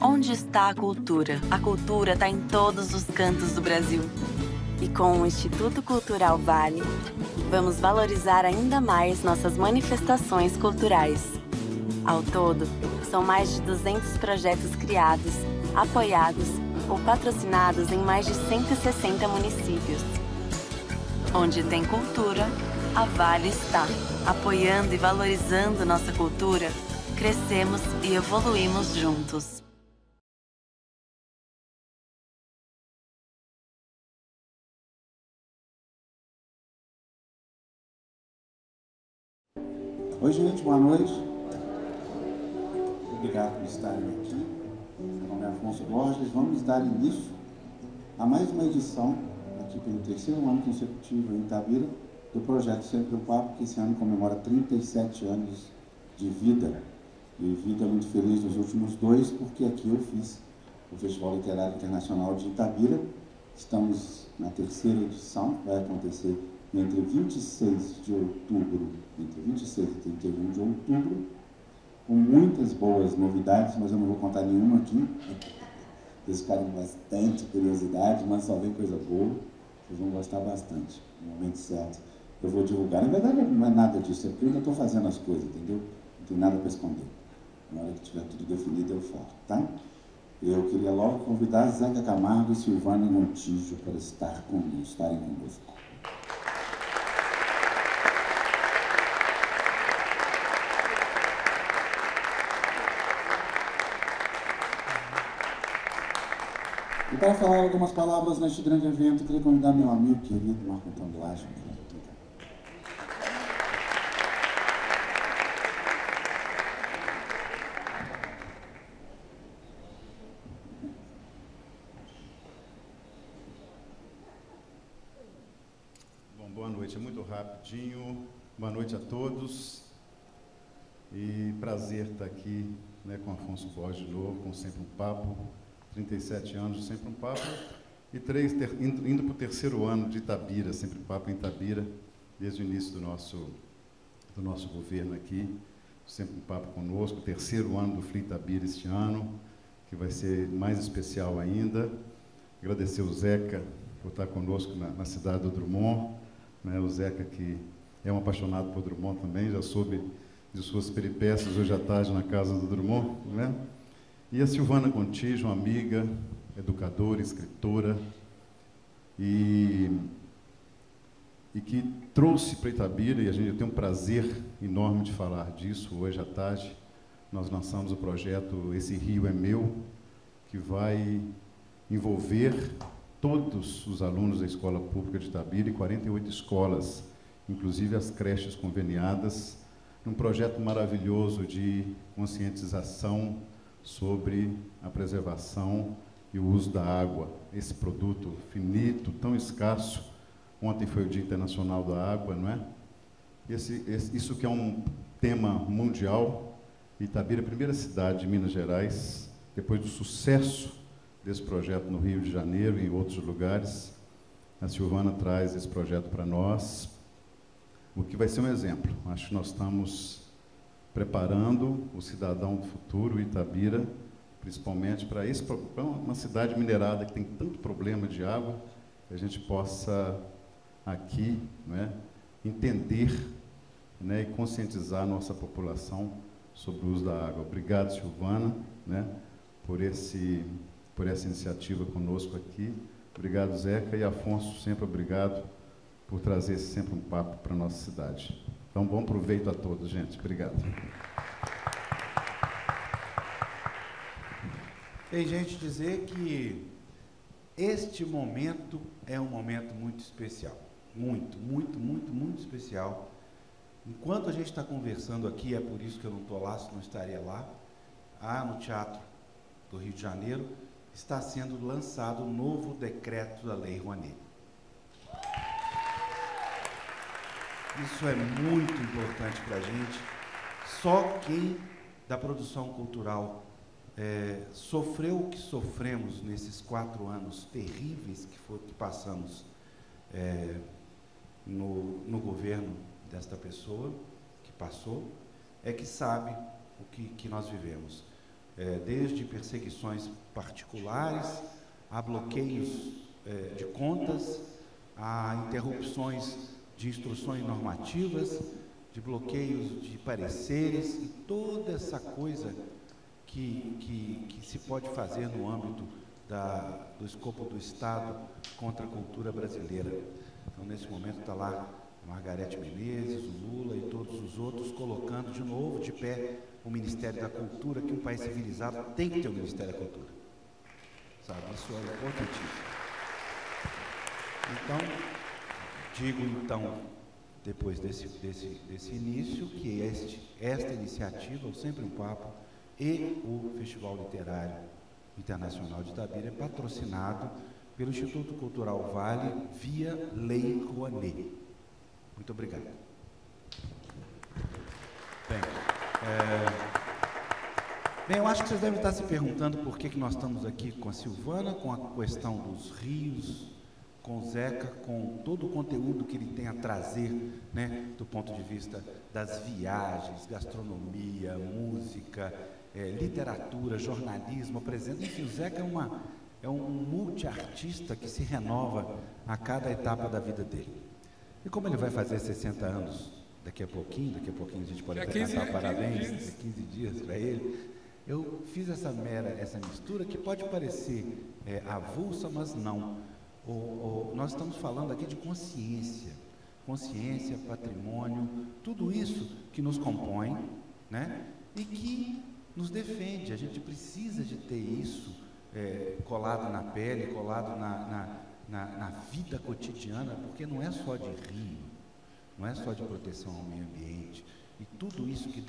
Onde está a cultura? A cultura está em todos os cantos do Brasil. E com o Instituto Cultural Vale, vamos valorizar ainda mais nossas manifestações culturais. Ao todo, são mais de 200 projetos criados, apoiados ou patrocinados em mais de 160 municípios. Onde tem cultura, a Vale está. Apoiando e valorizando nossa cultura, crescemos e evoluímos juntos. Oi, gente, boa noite. Obrigado por estarem aqui. Meu nome é Afonso Borges. Vamos dar início a mais uma edição, aqui pelo terceiro ano consecutivo em Itabira, do projeto Sempre um Papo, que esse ano comemora 37 anos de vida. E vida muito feliz nos últimos 2, porque aqui eu fiz o Festival Literário Internacional de Itabira. Estamos na terceira edição, vai acontecer entre 26 de outubro, entre 26 e 31 de outubro, com muitas boas novidades, mas eu não vou contar nenhuma aqui. Vocês ficarem com bastante curiosidade, mas só vem coisa boa, vocês vão gostar bastante. No momento certo eu vou divulgar. Na verdade não é nada disso, é porque eu ainda estou fazendo as coisas, entendeu? Não tem nada para esconder. Na hora que tiver tudo definido eu falo, tá? Eu queria logo convidar Zeca Camargo e Silvana Montijo para estarem conosco. E para falar algumas palavras neste grande evento, eu queria convidar meu amigo querido Marco Antônio Laje. Bom, boa noite, é muito rapidinho. Boa noite a todos. E prazer estar aqui, né, com Afonso Borges de novo, com Sempre um Papo. 37 anos de Sempre um Papo e indo para o terceiro ano de Itabira, Sempre um Papo em Itabira, desde o início do nosso governo aqui. Sempre um Papo conosco, terceiro ano do FLI Itabira este ano, que vai ser mais especial ainda. Agradecer o Zeca por estar conosco na cidade do Drummond, né? O Zeca, que é um apaixonado por Drummond também, já soube de suas peripécias hoje à tarde na casa do Drummond, né? E a Silvana Montijo, uma amiga, educadora, escritora, e que trouxe para Itabira, e a gente tem um prazer enorme de falar disso hoje à tarde. Nós lançamos o projeto Esse Rio é Meu, que vai envolver todos os alunos da Escola Pública de Itabira e 48 escolas, inclusive as creches conveniadas, num projeto maravilhoso de conscientização sobre a preservação e o uso da água, esse produto finito, tão escasso. Ontem foi o Dia Internacional da Água, não é? Isso que é um tema mundial. Itabira, a primeira cidade de Minas Gerais, depois do sucesso desse projeto no Rio de Janeiro e em outros lugares, a Silvana traz esse projeto para nós, o que vai ser um exemplo. Acho que nós estamos preparando o cidadão do futuro, Itabira, principalmente para uma cidade minerada que tem tanto problema de água, que a gente possa aqui, né, entender, né, e conscientizar a nossa população sobre o uso da água. Obrigado, Silvana, né, por essa iniciativa conosco aqui. Obrigado, Zeca, e Afonso, sempre obrigado por trazer sempre um papo para a nossa cidade. Então, bom proveito a todos, gente. Obrigado. Tem gente dizer que este momento é um momento muito especial. Muito, muito, muito, muito especial. Enquanto a gente está conversando aqui, é por isso que eu não estou lá, se não estaria lá, no Teatro do Rio de Janeiro, está sendo lançado o novo decreto da Lei Rouanet. Isso é muito importante para a gente. Só quem da produção cultural sofreu o que sofremos nesses 4 anos terríveis que passamos no governo desta pessoa, que passou, é que sabe o que nós vivemos. desde perseguições particulares, a bloqueios de contas, a interrupções de instruções normativas, de bloqueios de pareceres e toda essa coisa que se pode fazer no âmbito do escopo do Estado contra a cultura brasileira. Então, nesse momento está lá a Margarete Menezes, o Lula e todos os outros colocando de novo de pé o Ministério da Cultura, que um país civilizado tem que ter o Ministério da Cultura. Sabe, isso é importantíssimo. Então, digo depois desse início, que esta iniciativa, o Sempre um Papo, e o Festival Literário Internacional de Itabira é patrocinado pelo Instituto Cultural Vale via Lei Rouanet. Muito obrigado. Bem, eu acho que vocês devem estar se perguntando por que nós estamos aqui com a Silvana, com a questão dos rios, com o Zeca, com todo o conteúdo que ele tem a trazer, né, do ponto de vista das viagens, gastronomia, música, literatura, jornalismo, enfim, o Zeca é um multiartista que se renova a cada etapa da vida dele. E como ele vai fazer 60 anos daqui a pouquinho a gente pode cantar parabéns, 15 dias para ele, eu fiz essa mistura que pode parecer avulsa, mas não. Nós estamos falando aqui de consciência, patrimônio, tudo isso que nos compõe, né? E que nos defende. A gente precisa de ter isso colado na pele, colado na vida cotidiana, porque não é só de rio, não é só de proteção ao meio ambiente, e tudo isso que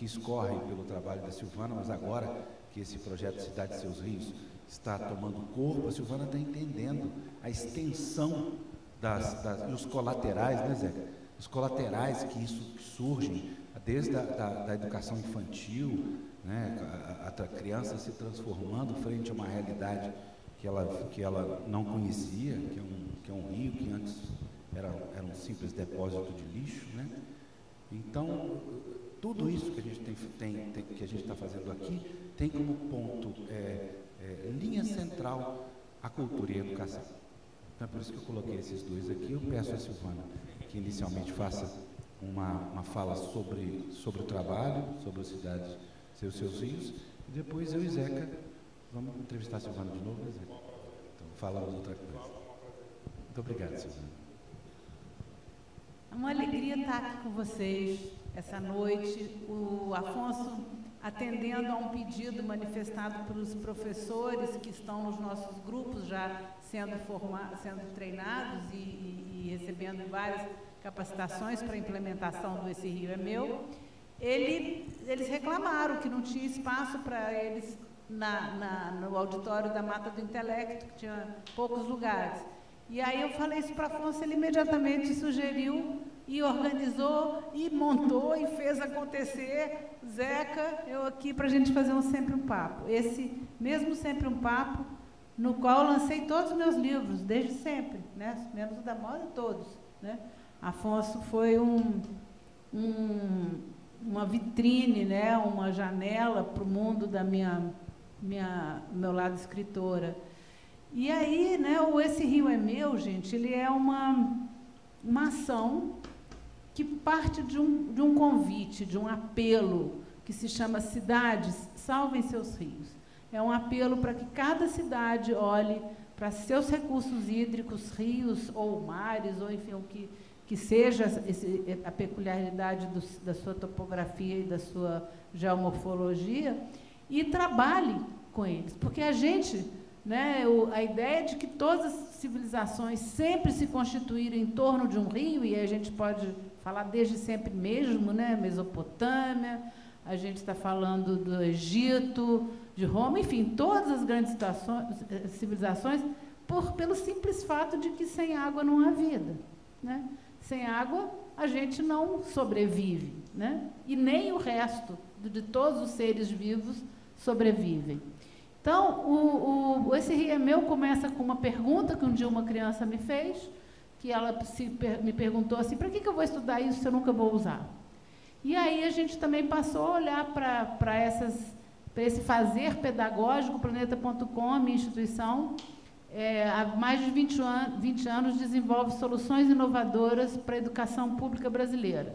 escorre pelo trabalho da Silvana, mas agora que esse projeto Cidade e Seus Rios está tomando corpo, a Silvana está entendendo a extensão e os colaterais, né, Zeca? Os colaterais que surgem desde a educação infantil, né, a criança se transformando frente a uma realidade que ela não conhecia, que é um rio que antes era um simples depósito de lixo, né? Então, tudo isso que a gente está fazendo aqui tem como ponto, linha central, a cultura e a educação. Então, é por isso que eu coloquei esses dois aqui. Eu peço a Silvana que inicialmente faça uma fala sobre o trabalho, sobre a cidade, seus rios, e depois eu e Zeca vamos entrevistar a Silvana de novo, né, Zeca? Então, falamos outra coisa. Muito obrigado, Silvana. É uma alegria estar aqui com vocês essa noite. O Afonso atendendo a um pedido manifestado pelos professores que estão nos nossos grupos, já sendo treinados e recebendo várias capacitações para a implementação do Esse Rio é Meu. Eles reclamaram que não tinha espaço para eles no auditório da Mata do Intelecto, que tinha poucos lugares. E aí eu falei isso para Afonso, ele imediatamente sugeriu e organizou e montou e fez acontecer. Zeca, eu aqui para a gente fazer Sempre um Papo. Esse mesmo Sempre um Papo, no qual eu lancei todos os meus livros, desde sempre, né? Menos o da moda, todos, né? Afonso foi uma vitrine, né? Uma janela para o mundo da meu lado escritora. E aí, né, o Esse Rio é Meu, gente, ele é uma ação que parte de um convite, de um apelo, que se chama Cidades, Salvem Seus Rios. É um apelo para que cada cidade olhe para seus recursos hídricos, rios ou mares, ou enfim, o que seja a peculiaridade da sua topografia e da sua geomorfologia, e trabalhe com eles. Porque a gente... né, a ideia de que todas as civilizações sempre se constituíram em torno de um rio, e a gente pode falar desde sempre mesmo, né, Mesopotâmia, a gente está falando do Egito, de Roma, enfim, todas as grandes civilizações, pelo simples fato de que sem água não há vida, né? Sem água a gente não sobrevive, né? E nem o resto de todos os seres vivos sobrevivem. Então, Esse Rio é Meu começa com uma pergunta que um dia uma criança me fez, que ela me perguntou assim, para que eu vou estudar isso se eu nunca vou usar? E aí a gente também passou a olhar para para esse fazer pedagógico. O Planeta.com, minha instituição, há mais de 20 anos desenvolve soluções inovadoras para a educação pública brasileira.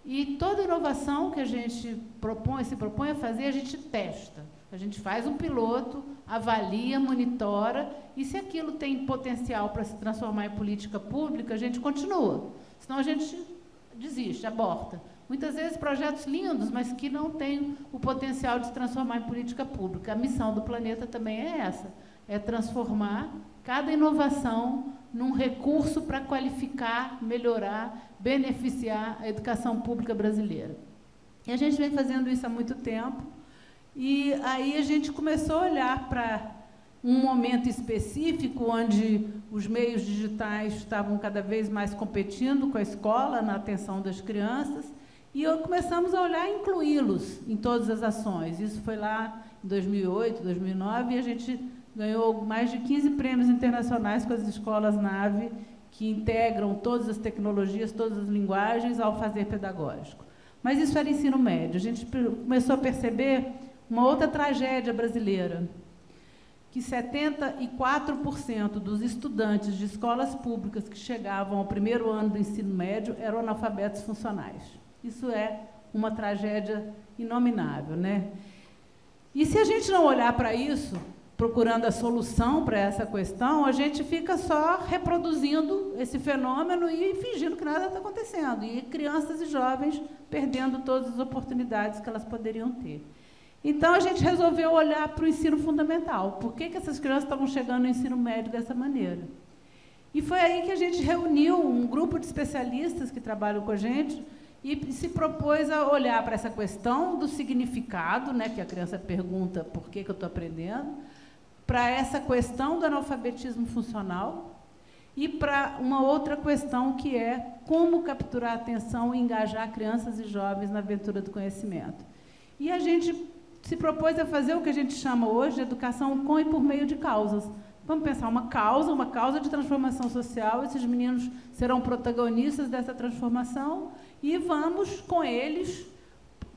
E toda inovação que a gente se propõe a fazer, a gente testa. A gente faz um piloto, avalia, monitora, e se aquilo tem potencial para se transformar em política pública, a gente continua. Senão a gente desiste, aborta. Muitas vezes projetos lindos, mas que não têm o potencial de se transformar em política pública. A missão do Planeta também é essa, é transformar cada inovação num recurso para qualificar, melhorar, beneficiar a educação pública brasileira. E a gente vem fazendo isso há muito tempo, e aí a gente começou a olhar para um momento específico onde os meios digitais estavam cada vez mais competindo com a escola na atenção das crianças, e começamos a olhar e incluí-los em todas as ações. Isso foi lá em 2008, 2009, e a gente ganhou mais de 15 prêmios internacionais com as escolas NAVE, que integram todas as tecnologias, todas as linguagens ao fazer pedagógico. Mas isso era ensino médio. A gente começou a perceber uma outra tragédia brasileira, que 74% dos estudantes de escolas públicas que chegavam ao primeiro ano do ensino médio eram analfabetos funcionais. Isso é uma tragédia inominável, né? E se a gente não olhar para isso, procurando a solução para essa questão, a gente fica só reproduzindo esse fenômeno e fingindo que nada está acontecendo. E crianças e jovens perdendo todas as oportunidades que elas poderiam ter. Então, a gente resolveu olhar para o ensino fundamental. Por que essas crianças estavam chegando no ensino médio dessa maneira? E foi aí que a gente reuniu um grupo de especialistas que trabalham com a gente e se propôs a olhar para essa questão do significado, né, que a criança pergunta por que eu estou aprendendo, para essa questão do analfabetismo funcional e para uma outra questão que é como capturar a atenção e engajar crianças e jovens na aventura do conhecimento. E a gente se propôs a fazer o que a gente chama hoje de educação com e por meio de causas. Vamos pensar uma causa de transformação social, esses meninos serão protagonistas dessa transformação e vamos, com eles,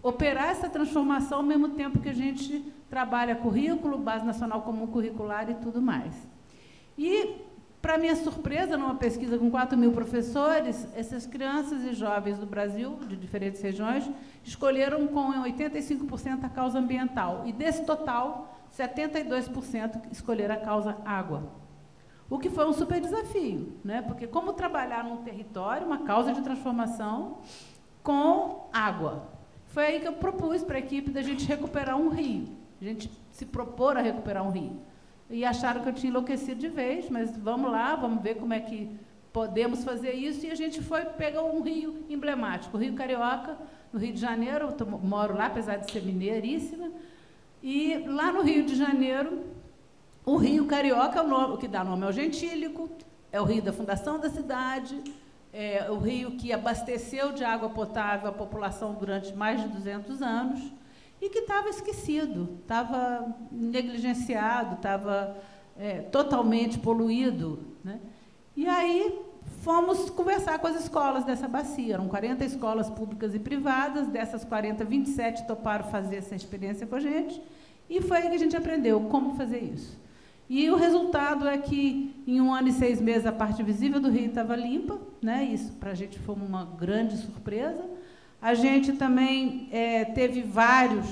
operar essa transformação ao mesmo tempo que a gente trabalha currículo, Base Nacional Comum Curricular e tudo mais. E, para minha surpresa, numa pesquisa com 4.000 professores, essas crianças e jovens do Brasil, de diferentes regiões, escolheram com 85% a causa ambiental. E, desse total, 72% escolheram a causa água. O que foi um super desafio, né? Porque como trabalhar num território, uma causa de transformação, com água? Foi aí que eu propus para a equipe da gente recuperar um rio. A gente se propor a recuperar um rio. E acharam que eu tinha enlouquecido de vez, mas vamos lá, vamos ver como é que podemos fazer isso. E a gente foi pegar um rio emblemático, o Rio Carioca, no Rio de Janeiro. Eu moro lá, apesar de ser mineiríssima. E lá no Rio de Janeiro, o Rio Carioca, o que dá nome ao gentílico, é o rio da fundação da cidade, é o rio que abasteceu de água potável a população durante mais de 200 anos, e que estava esquecido, estava negligenciado, estava totalmente poluído, né? E aí fomos conversar com as escolas dessa bacia. Eram 40 escolas públicas e privadas, dessas 40, 27 toparam fazer essa experiência com a gente, e foi aí que a gente aprendeu como fazer isso. E o resultado é que, em 1 ano e 6 meses, a parte visível do rio estava limpa, né? Isso para a gente foi uma grande surpresa. A gente também teve vários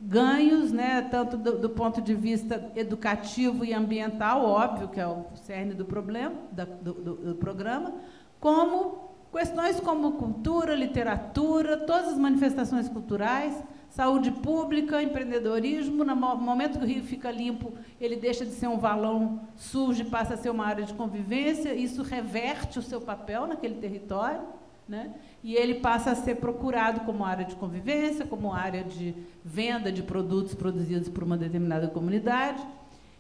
ganhos, né? Tanto do ponto de vista educativo e ambiental, óbvio, que é o cerne do problema, do programa, como questões como cultura, literatura, todas as manifestações culturais, saúde pública, empreendedorismo. No momento que o rio fica limpo, ele deixa de ser um valão sujo e passa a ser uma área de convivência. Isso reverte o seu papel naquele território, né? E ele passa a ser procurado como área de convivência, como área de venda de produtos produzidos por uma determinada comunidade.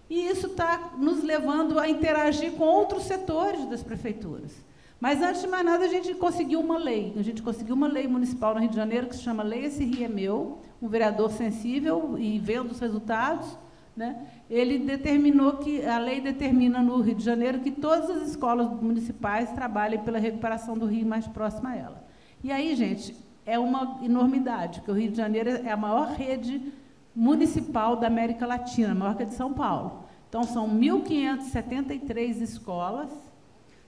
E isso está nos levando a interagir com outros setores das prefeituras. Mas, antes de mais nada, a gente conseguiu uma lei. A gente conseguiu uma lei municipal no Rio de Janeiro que se chama Lei Esse Rio é Meu, um vereador sensível e vendo os resultados, né? Ele determinou que, a lei determina no Rio de Janeiro que todas as escolas municipais trabalhem pela recuperação do rio mais próximo a ela. E aí, gente, é uma enormidade, porque o Rio de Janeiro é a maior rede municipal da América Latina, maior que a de São Paulo. Então, são 1.573 escolas,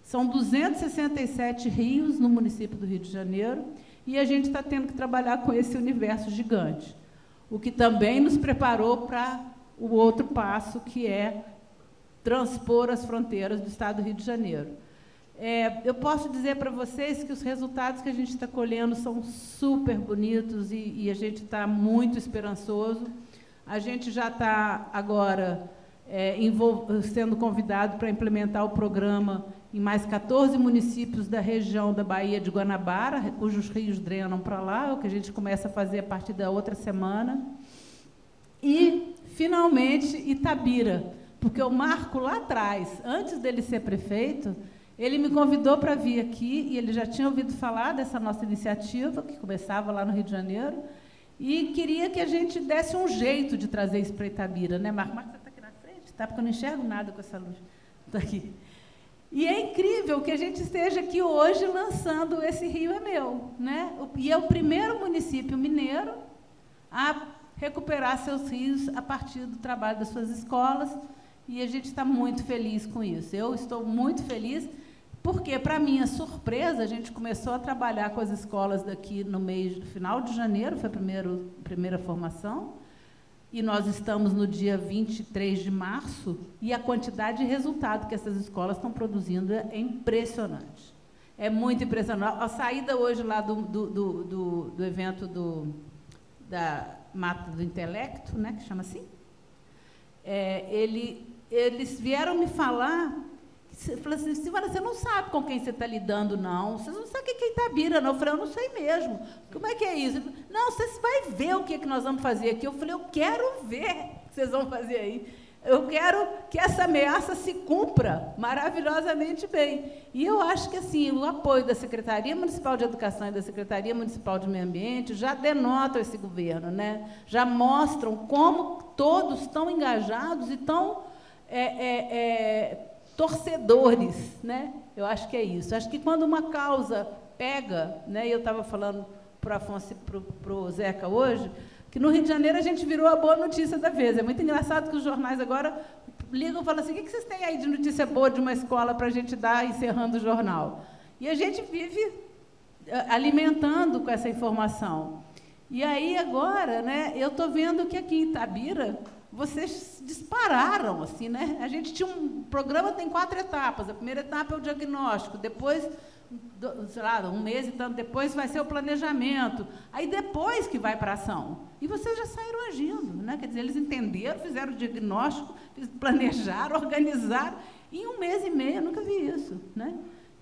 são 267 rios no município do Rio de Janeiro, e a gente está tendo que trabalhar com esse universo gigante, o que também nos preparou para o outro passo, que é transpor as fronteiras do Estado do Rio de Janeiro. Eu posso dizer para vocês que os resultados que a gente está colhendo são super bonitos e a gente está muito esperançoso. A gente já está agora sendo convidado para implementar o programa em mais 14 municípios da região da Baía de Guanabara, cujos rios drenam para lá, o que a gente começa a fazer a partir da outra semana. E, finalmente, Itabira, porque o Marco, lá atrás, antes dele ser prefeito, ele me convidou para vir aqui, e ele já tinha ouvido falar dessa nossa iniciativa, que começava lá no Rio de Janeiro, e queria que a gente desse um jeito de trazer isso para Itabira, né, Marco? Marco, você está aqui na frente? Tá, porque eu não enxergo nada com essa luz. Estou aqui. E é incrível que a gente esteja aqui hoje lançando Esse Rio é Meu, né? E é o primeiro município mineiro a recuperar seus rios a partir do trabalho das suas escolas, e a gente está muito feliz com isso. Eu estou muito feliz, porque, para minha surpresa, a gente começou a trabalhar com as escolas daqui no final de janeiro, foi a primeira formação, e nós estamos no dia 23 de março, e a quantidade de resultado que essas escolas estão produzindo é impressionante. É muito impressionante. A saída hoje lá do evento da Mata do Intelecto, né, que chama assim, eles vieram me falar, falaram assim, Silvana, você não sabe com quem você está lidando, não. Você não sabe quem é Itabira, não. Eu falei, eu não sei mesmo. Como é que é isso? Falei, não, você vai ver o que nós vamos fazer aqui. Eu falei, eu quero ver o que vocês vão fazer aí. Eu quero que essa ameaça se cumpra maravilhosamente bem. E eu acho que, assim, o apoio da Secretaria Municipal de Educação e da Secretaria Municipal de Meio Ambiente já denotam esse governo, né? Já mostram como todos estão engajados e estão torcedores, né? Eu acho que é isso. Acho que quando uma causa pega, né? Eu estava falando para o Afonso e para o Zeca hoje, que no Rio de Janeiro a gente virou a boa notícia da vez. É muito engraçado que os jornais agora ligam e falam assim, o que vocês têm aí de notícia boa de uma escola para a gente dar encerrando o jornal? E a gente vive alimentando com essa informação. E aí, agora, né, eu estou vendo que aqui em Itabira, vocês dispararam, assim, né? A gente tinha um programa, tem 4 etapas. A primeira etapa é o diagnóstico, depois, sei lá, um mês e tanto depois vai ser o planejamento. Aí depois que vai para a ação. E vocês já saíram agindo, né? Quer dizer, eles entenderam, fizeram o diagnóstico, planejaram, organizaram. E em 1 mês e meio, eu nunca vi isso, né?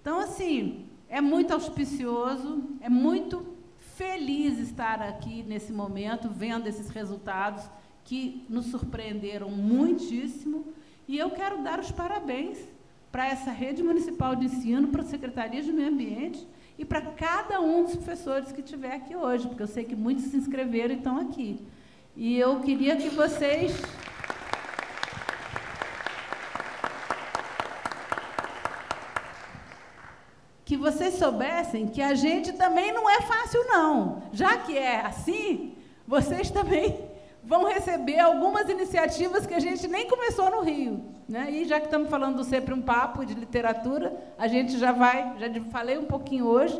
Então, assim, é muito auspicioso, é muito feliz estar aqui nesse momento, vendo esses resultados que nos surpreenderam muitíssimo, e eu quero dar os parabéns para essa rede municipal de ensino, para a Secretaria de Meio Ambiente e para cada um dos professores que estiver aqui hoje, porque eu sei que muitos se inscreveram e estão aqui. E eu queria que vocês... soubessem que a gente também não é fácil, não. Já que é assim, vocês também vão receber algumas iniciativas que a gente nem começou no Rio, né? E já que estamos falando do Sempre um Papo de literatura, a gente já falei um pouquinho hoje,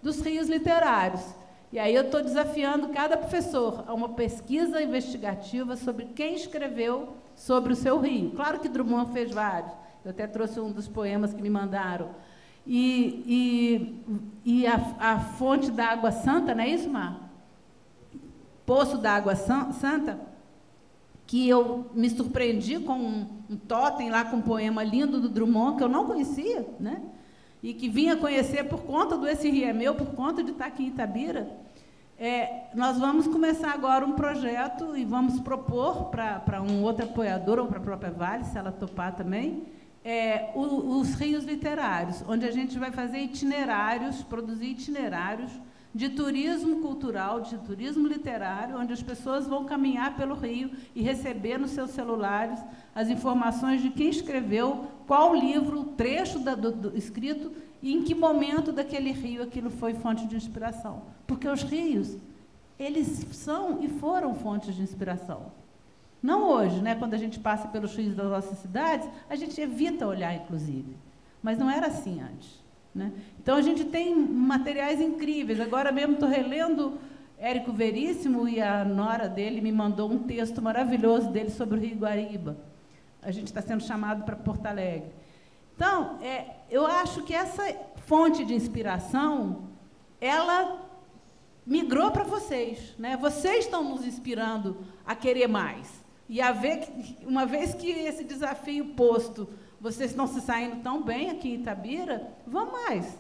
dos rios literários. E aí eu estou desafiando cada professor a uma pesquisa investigativa sobre quem escreveu sobre o seu rio. Claro que Drummond fez vários. Eu até trouxe um dos poemas que me mandaram. E a fonte da água santa, não é isso, Mar? Poço da Água Santa, que eu me surpreendi com um totem lá, com um poema lindo do Drummond, que eu não conhecia, né? E que vinha conhecer por conta do Esse Rio é Meu, por conta de estar aqui em Itabira. Nós vamos começar agora um projeto e vamos propor para um outro apoiador, ou para a própria Vale, se ela topar também, os rios literários, onde a gente vai fazer itinerários, produzir itinerários de turismo cultural, de turismo literário, onde as pessoas vão caminhar pelo rio e receber nos seus celulares as informações de quem escreveu, qual livro, trecho do escrito e em que momento daquele rio aquilo foi fonte de inspiração. Porque os rios eles são e foram fontes de inspiração. Não hoje, né, quando a gente passa pelos rios das nossas cidades, a gente evita olhar, inclusive. Mas não era assim antes, né? Então, a gente tem materiais incríveis. Agora mesmo estou relendo Érico Veríssimo, e a nora dele me mandou um texto maravilhoso dele sobre o Rio Guariba. A gente está sendo chamado para Porto Alegre. Então, eu acho que essa fonte de inspiração, ela migrou para vocês, né? Vocês estão nos inspirando a querer mais. E a ver que, uma vez que esse desafio posto, vocês estão se saindo tão bem aqui em Itabira, vamos mais.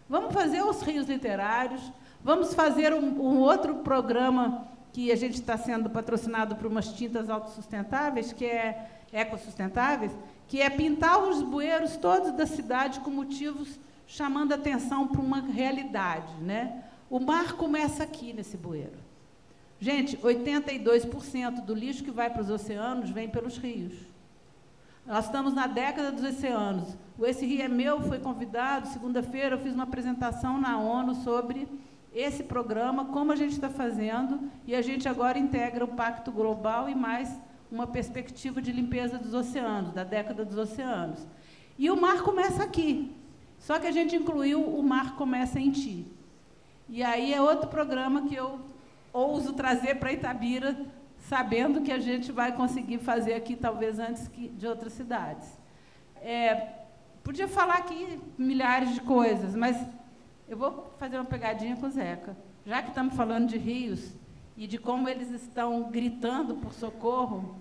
Vamos fazer os rios literários, vamos fazer um outro programa que a gente está sendo patrocinado por umas tintas autossustentáveis, que é ecossustentáveis, que é pintar os bueiros todos da cidade com motivos chamando atenção para uma realidade, né? O mar começa aqui, nesse bueiro. Gente, 82% do lixo que vai para os oceanos vem pelos rios. Nós estamos na década dos oceanos. O Esse Rio é Meu foi convidado, segunda-feira eu fiz uma apresentação na ONU sobre esse programa, como a gente está fazendo, e a gente agora integra o Pacto Global e mais uma perspectiva de limpeza dos oceanos, da década dos oceanos. E o mar começa aqui. Só que a gente incluiu o Mar Começa em Ti. E aí é outro programa que eu ouso trazer para Itabira, sabendo que a gente vai conseguir fazer aqui, talvez antes de outras cidades. Podia falar aqui milhares de coisas, mas eu vou fazer uma pegadinha com o Zeca. Já que estamos falando de rios e de como eles estão gritando por socorro,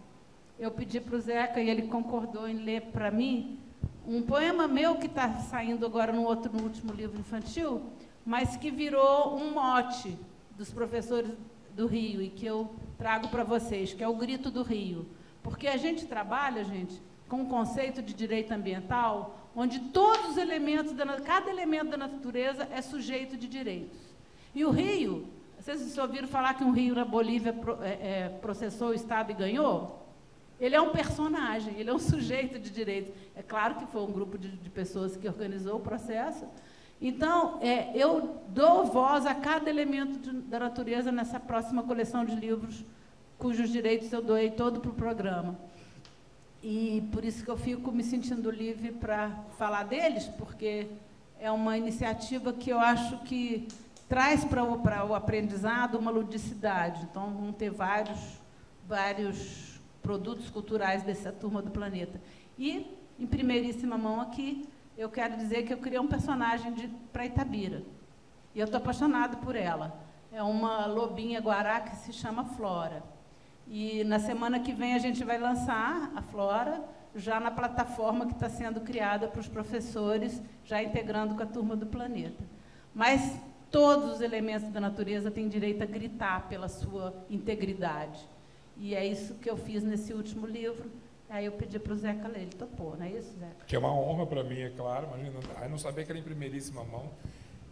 eu pedi para o Zeca, e ele concordou em ler para mim, um poema meu que está saindo agora no último livro infantil, mas que virou um mote dos professores do Rio e que eu trago para vocês, que é o Grito do Rio. Porque a gente trabalha, gente, com um conceito de direito ambiental, onde todos os elementos, cada elemento da natureza é sujeito de direitos. E o rio, vocês ouviram falar que um rio na Bolívia processou o Estado e ganhou? Ele é um personagem, ele é um sujeito de direitos. É claro que foi um grupo de pessoas que organizou o processo. Então, eu dou voz a cada elemento da natureza nessa próxima coleção de livros, cujos direitos eu doei todo para o programa. E por isso que eu fico me sentindo livre para falar deles, porque é uma iniciativa que eu acho que traz para o aprendizado uma ludicidade. Então, vão ter vários produtos culturais dessa turma do planeta. E, em primeiríssima mão aqui, eu quero dizer que eu criei um personagem para Itabira. E eu estou apaixonada por ela. É uma lobinha guará que se chama Flora. E na semana que vem a gente vai lançar a Flora já na plataforma que está sendo criada para os professores, já integrando com a turma do planeta. Mas todos os elementos da natureza têm direito a gritar pela sua integridade. E é isso que eu fiz nesse último livro. Aí eu pedi para o Zeca ler, ele topou, não é isso, Zeca? Que é uma honra para mim, é claro. Imagina, eu não sabia que era em primeiríssima mão.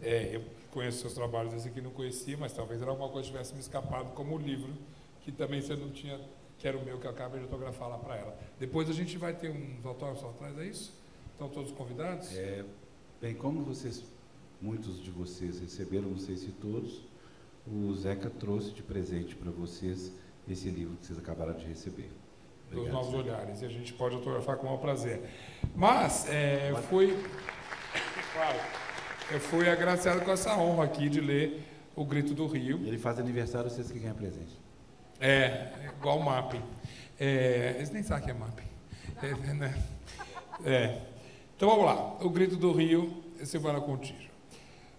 Eu conheço seus trabalhos, esse aqui não conhecia, mas talvez era alguma coisa que tivesse me escapado, como o livro, que também você não tinha, que era o meu, que eu acabei de autografar lá para ela. Depois a gente vai ter uns autógrafos atrás, é isso? Estão todos convidados? Bem, como muitos de vocês receberam, não sei se todos, o Zeca trouxe de presente para vocês esse livro que vocês acabaram de receber. Dos Novos Olhares, e a gente pode autografar com o maior prazer. Mas eu fui agraciado com essa honra aqui de ler O Grito do Rio. Ele faz aniversário, vocês que ganham presente. Igual o mapping. Eles nem sabem que é mapping. Então vamos lá. O Grito do Rio, Silvana Contígio.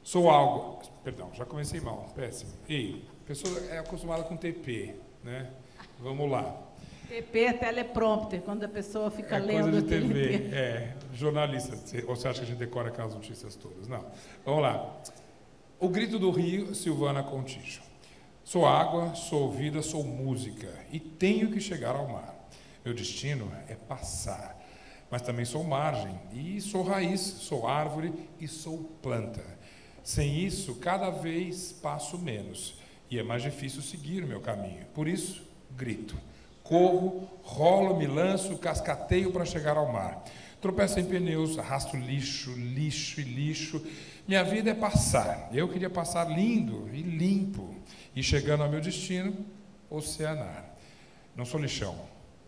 Sou água. Perdão, já comecei mal, péssimo. E a pessoa é acostumada com TP, né? Vamos lá. TP é teleprompter, quando a pessoa fica lendo. Coisa de TV, jornalista. Ou você acha que a gente decora aquelas notícias todas? Não. Vamos lá. O Grito do Rio, Silvana Contígio. Sou água, sou vida, sou música e tenho que chegar ao mar. Meu destino é passar, mas também sou margem e sou raiz, sou árvore e sou planta. Sem isso, cada vez passo menos e é mais difícil seguir o meu caminho. Por isso, grito. Corro, rolo, me lanço, cascateio para chegar ao mar. tropeço em pneus, arrasto lixo, lixo e lixo. Minha vida é passar. Eu queria passar lindo e limpo. E chegando ao meu destino, oceanar. Não sou lixão,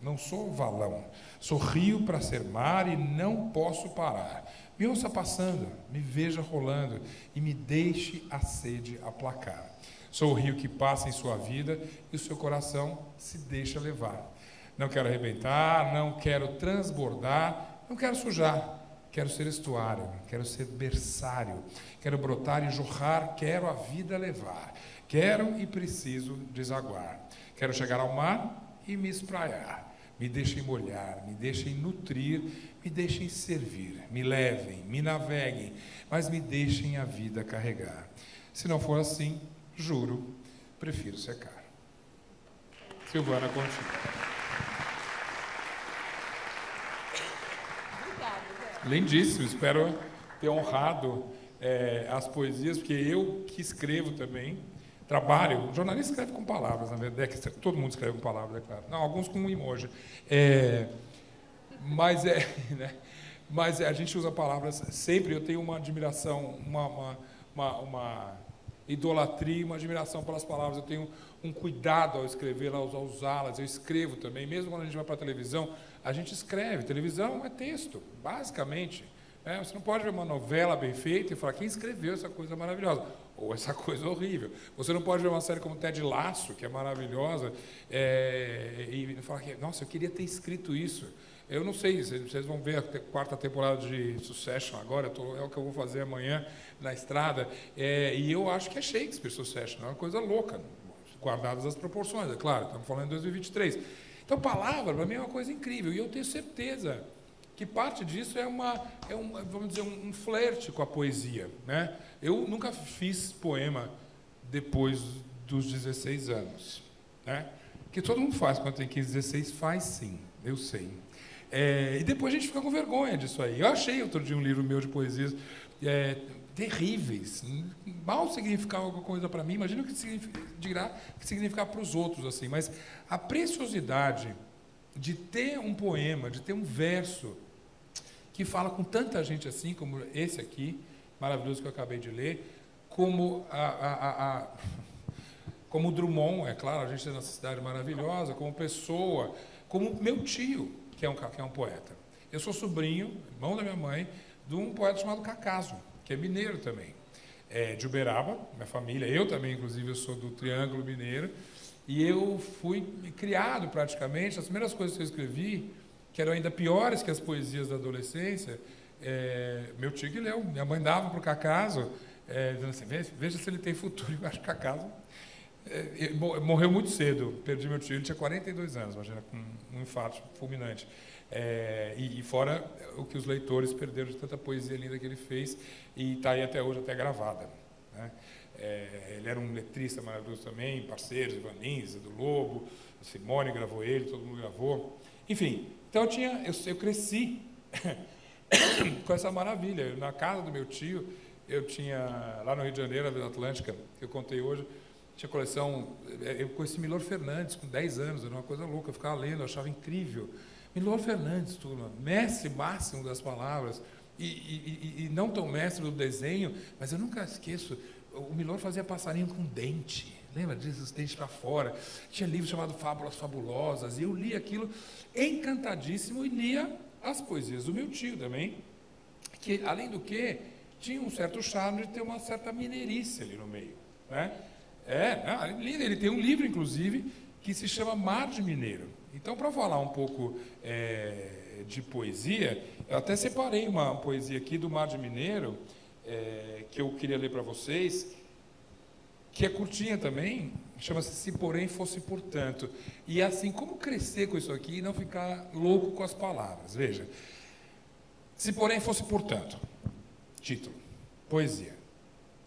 não sou valão. Sou rio para ser mar e não posso parar. Me ouça passando, me veja rolando e me deixe a sede aplacar. Sou o rio que passa em sua vida e o seu coração se deixa levar. Não quero arrebentar, não quero transbordar, não quero sujar. Quero ser estuário, quero ser berçário, quero brotar e jorrar, quero a vida levar. Quero e preciso desaguar. Quero chegar ao mar e me espraiar. Me deixem molhar, me deixem nutrir, me deixem servir. Me levem, me naveguem, mas me deixem a vida carregar. Se não for assim, juro, prefiro secar. Silvana, contigo. Lindíssimo, espero ter honrado as poesias, porque eu que escrevo também, trabalho, o jornalista escreve com palavras, na verdade, todo mundo escreve com palavras, é claro. Não, alguns com um emoji. Mas a gente usa palavras sempre, eu tenho uma admiração, uma idolatria, uma admiração pelas palavras, eu tenho um cuidado ao escrever, ao usá-las, eu escrevo também, mesmo quando a gente vai para a televisão, a gente escreve, televisão é texto, basicamente. Você não pode ver uma novela bem feita e falar, quem escreveu essa coisa maravilhosa? Ou essa coisa horrível. Você não pode ver uma série como Ted Lasso, que é maravilhosa, e falar, nossa, eu queria ter escrito isso. Eu não sei, vocês vão ver a quarta temporada de Succession agora, é o que eu vou fazer amanhã na estrada, e eu acho que é Shakespeare Succession, é uma coisa louca, guardadas as proporções, é claro, estamos falando em 2023. Então, palavra, para mim, é uma coisa incrível, e eu tenho certeza que parte disso vamos dizer, um flerte com a poesia, né? Eu nunca fiz poema depois dos 16 anos, né? Que todo mundo faz quando tem 15, 16, faz sim, eu sei. E depois a gente fica com vergonha disso aí. Eu achei outro dia um livro meu de poesias terríveis, mal significava alguma coisa para mim, imagina o que significava para os outros, assim. Mas a preciosidade de ter um poema, de ter um verso que fala com tanta gente assim, como esse aqui, maravilhoso que eu acabei de ler, como como o Drummond, é claro, a gente tem uma cidade maravilhosa, como Pessoa, como meu tio, que é um poeta. Eu sou sobrinho, irmão da minha mãe, de um poeta chamado Cacaso, que é mineiro também, de Uberaba, minha família, eu também, inclusive, eu sou do Triângulo Mineiro, e eu fui criado praticamente, as primeiras coisas que eu escrevi, que eram ainda piores que as poesias da adolescência, meu tio que leu, minha mãe dava para o Cacaso, dizendo assim, veja se ele tem futuro. Eu acho que Cacaso morreu muito cedo, perdi meu tio, ele tinha 42 anos, imagina, com um infarto fulminante. E fora o que os leitores perderam de tanta poesia linda que ele fez, e está aí até hoje, até gravada, né? Ele era um letrista maravilhoso também, parceiros, Ivan Lins, do Lobo, a Simone gravou ele, todo mundo gravou. Enfim, então eu cresci com essa maravilha. Na casa do meu tio, eu tinha, lá no Rio de Janeiro, na Vila Atlântica, que eu contei hoje, tinha coleção, eu conheci Milor Fernandes com 10 anos, era uma coisa louca, eu ficava lendo, eu achava incrível. Milor Fernandes, turma, mestre máximo das palavras, e não tão mestre do desenho, mas eu nunca esqueço, o Milor fazia passarinho com dente, lembra disso, os dentes para fora, tinha livro chamado Fábulas Fabulosas, e eu li aquilo encantadíssimo, e lia as poesias do meu tio também, que, além do que, tinha um certo charme de ter uma certa mineirice ali no meio, né? Ele tem um livro, inclusive, que se chama Mar de Mineiro. Então, para falar um pouco de poesia, eu até separei uma poesia aqui do Mar de Mineiro, que eu queria ler para vocês, que é curtinha também, chama-se Se Porém Fosse Portanto. E assim, como crescer com isso aqui e não ficar louco com as palavras? Veja, Se Porém Fosse Portanto, título, poesia.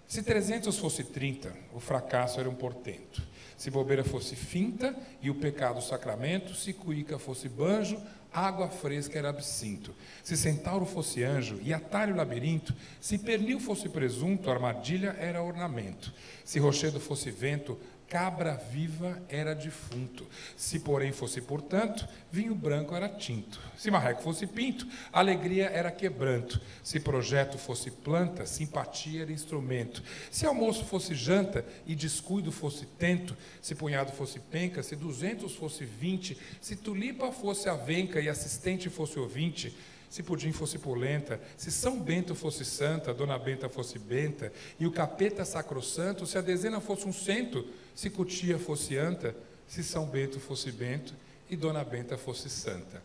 Se 300 fosse 30, o fracasso era um portento. Se bobeira fosse finta e o pecado sacramento, se cuíca fosse banjo, água fresca era absinto. Se centauro fosse anjo e atalho labirinto, se pernil fosse presunto, armadilha era ornamento. Se rochedo fosse vento, cabra viva era defunto. Se, porém, fosse portanto, vinho branco era tinto. Se marreco fosse pinto, alegria era quebranto. Se projeto fosse planta, simpatia era instrumento. Se almoço fosse janta e descuido fosse tento, se punhado fosse penca, se 200 fosse 20, se tulipa fosse avenca e assistente fosse ouvinte, se pudim fosse polenta, se São Bento fosse santa, Dona Benta fosse benta, e o capeta sacrossanto, se a dezena fosse um cento, se Cutia fosse anta, se São Bento fosse bento, e Dona Benta fosse santa.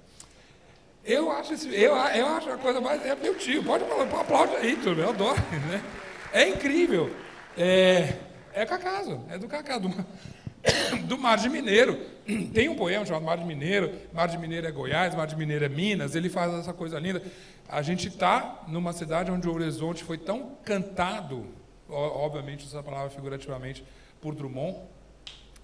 Eu acho a coisa mais... É meu tio, pode aplaudir aí, tudo, eu adoro, né? É incrível. É Cacaso, é do Cacá, do Mar de Mineiro. Tem um poema chamado Mar de Mineiro. Mar de Mineiro é Goiás, Mar de Mineiro é Minas. Ele faz essa coisa linda. A gente está numa cidade onde o Horizonte foi tão cantado, obviamente, essa palavra figurativamente, por Drummond.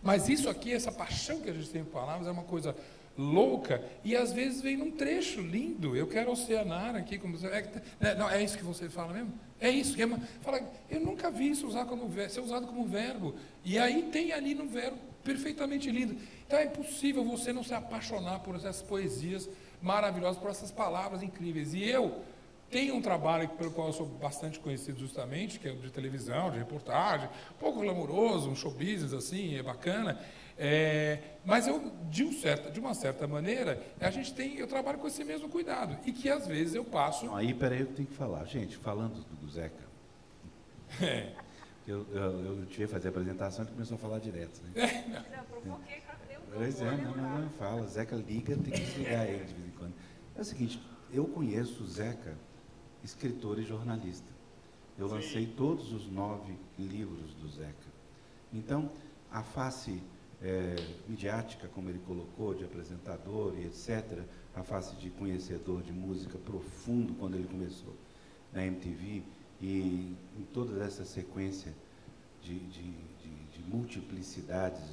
Mas isso aqui, essa paixão que a gente tem por palavras, é uma coisa louca e às vezes vem num trecho lindo. Eu quero oceanar aqui, como você... não, é isso que você fala mesmo? É isso. Fala, eu nunca vi isso ser usado como verbo. E aí tem ali no verbo perfeitamente lindo. Então é impossível você não se apaixonar por essas poesias maravilhosas, por essas palavras incríveis. E eu tenho um trabalho pelo qual eu sou bastante conhecido justamente, que é de televisão, de reportagem, um pouco glamouroso, um show business assim, é bacana. Mas eu, de uma certa maneira, eu trabalho com esse mesmo cuidado. E que às vezes eu passo... Não, aí, peraí, eu tenho que falar. Gente, falando do Zeca, eu tive que fazer a apresentação e começou a falar direto. Né? Não, provoquei para ver o Pois é, não fala. Zeca liga, tem que desligar ele de vez em quando. É o seguinte, eu conheço o Zeca, escritor e jornalista. Eu lancei todos os 9 livros do Zeca. Então, a face midiática, como ele colocou, de apresentador e etc., a face de conhecedor de música profundo, quando ele começou na MTV, e em toda essa sequência de multiplicidades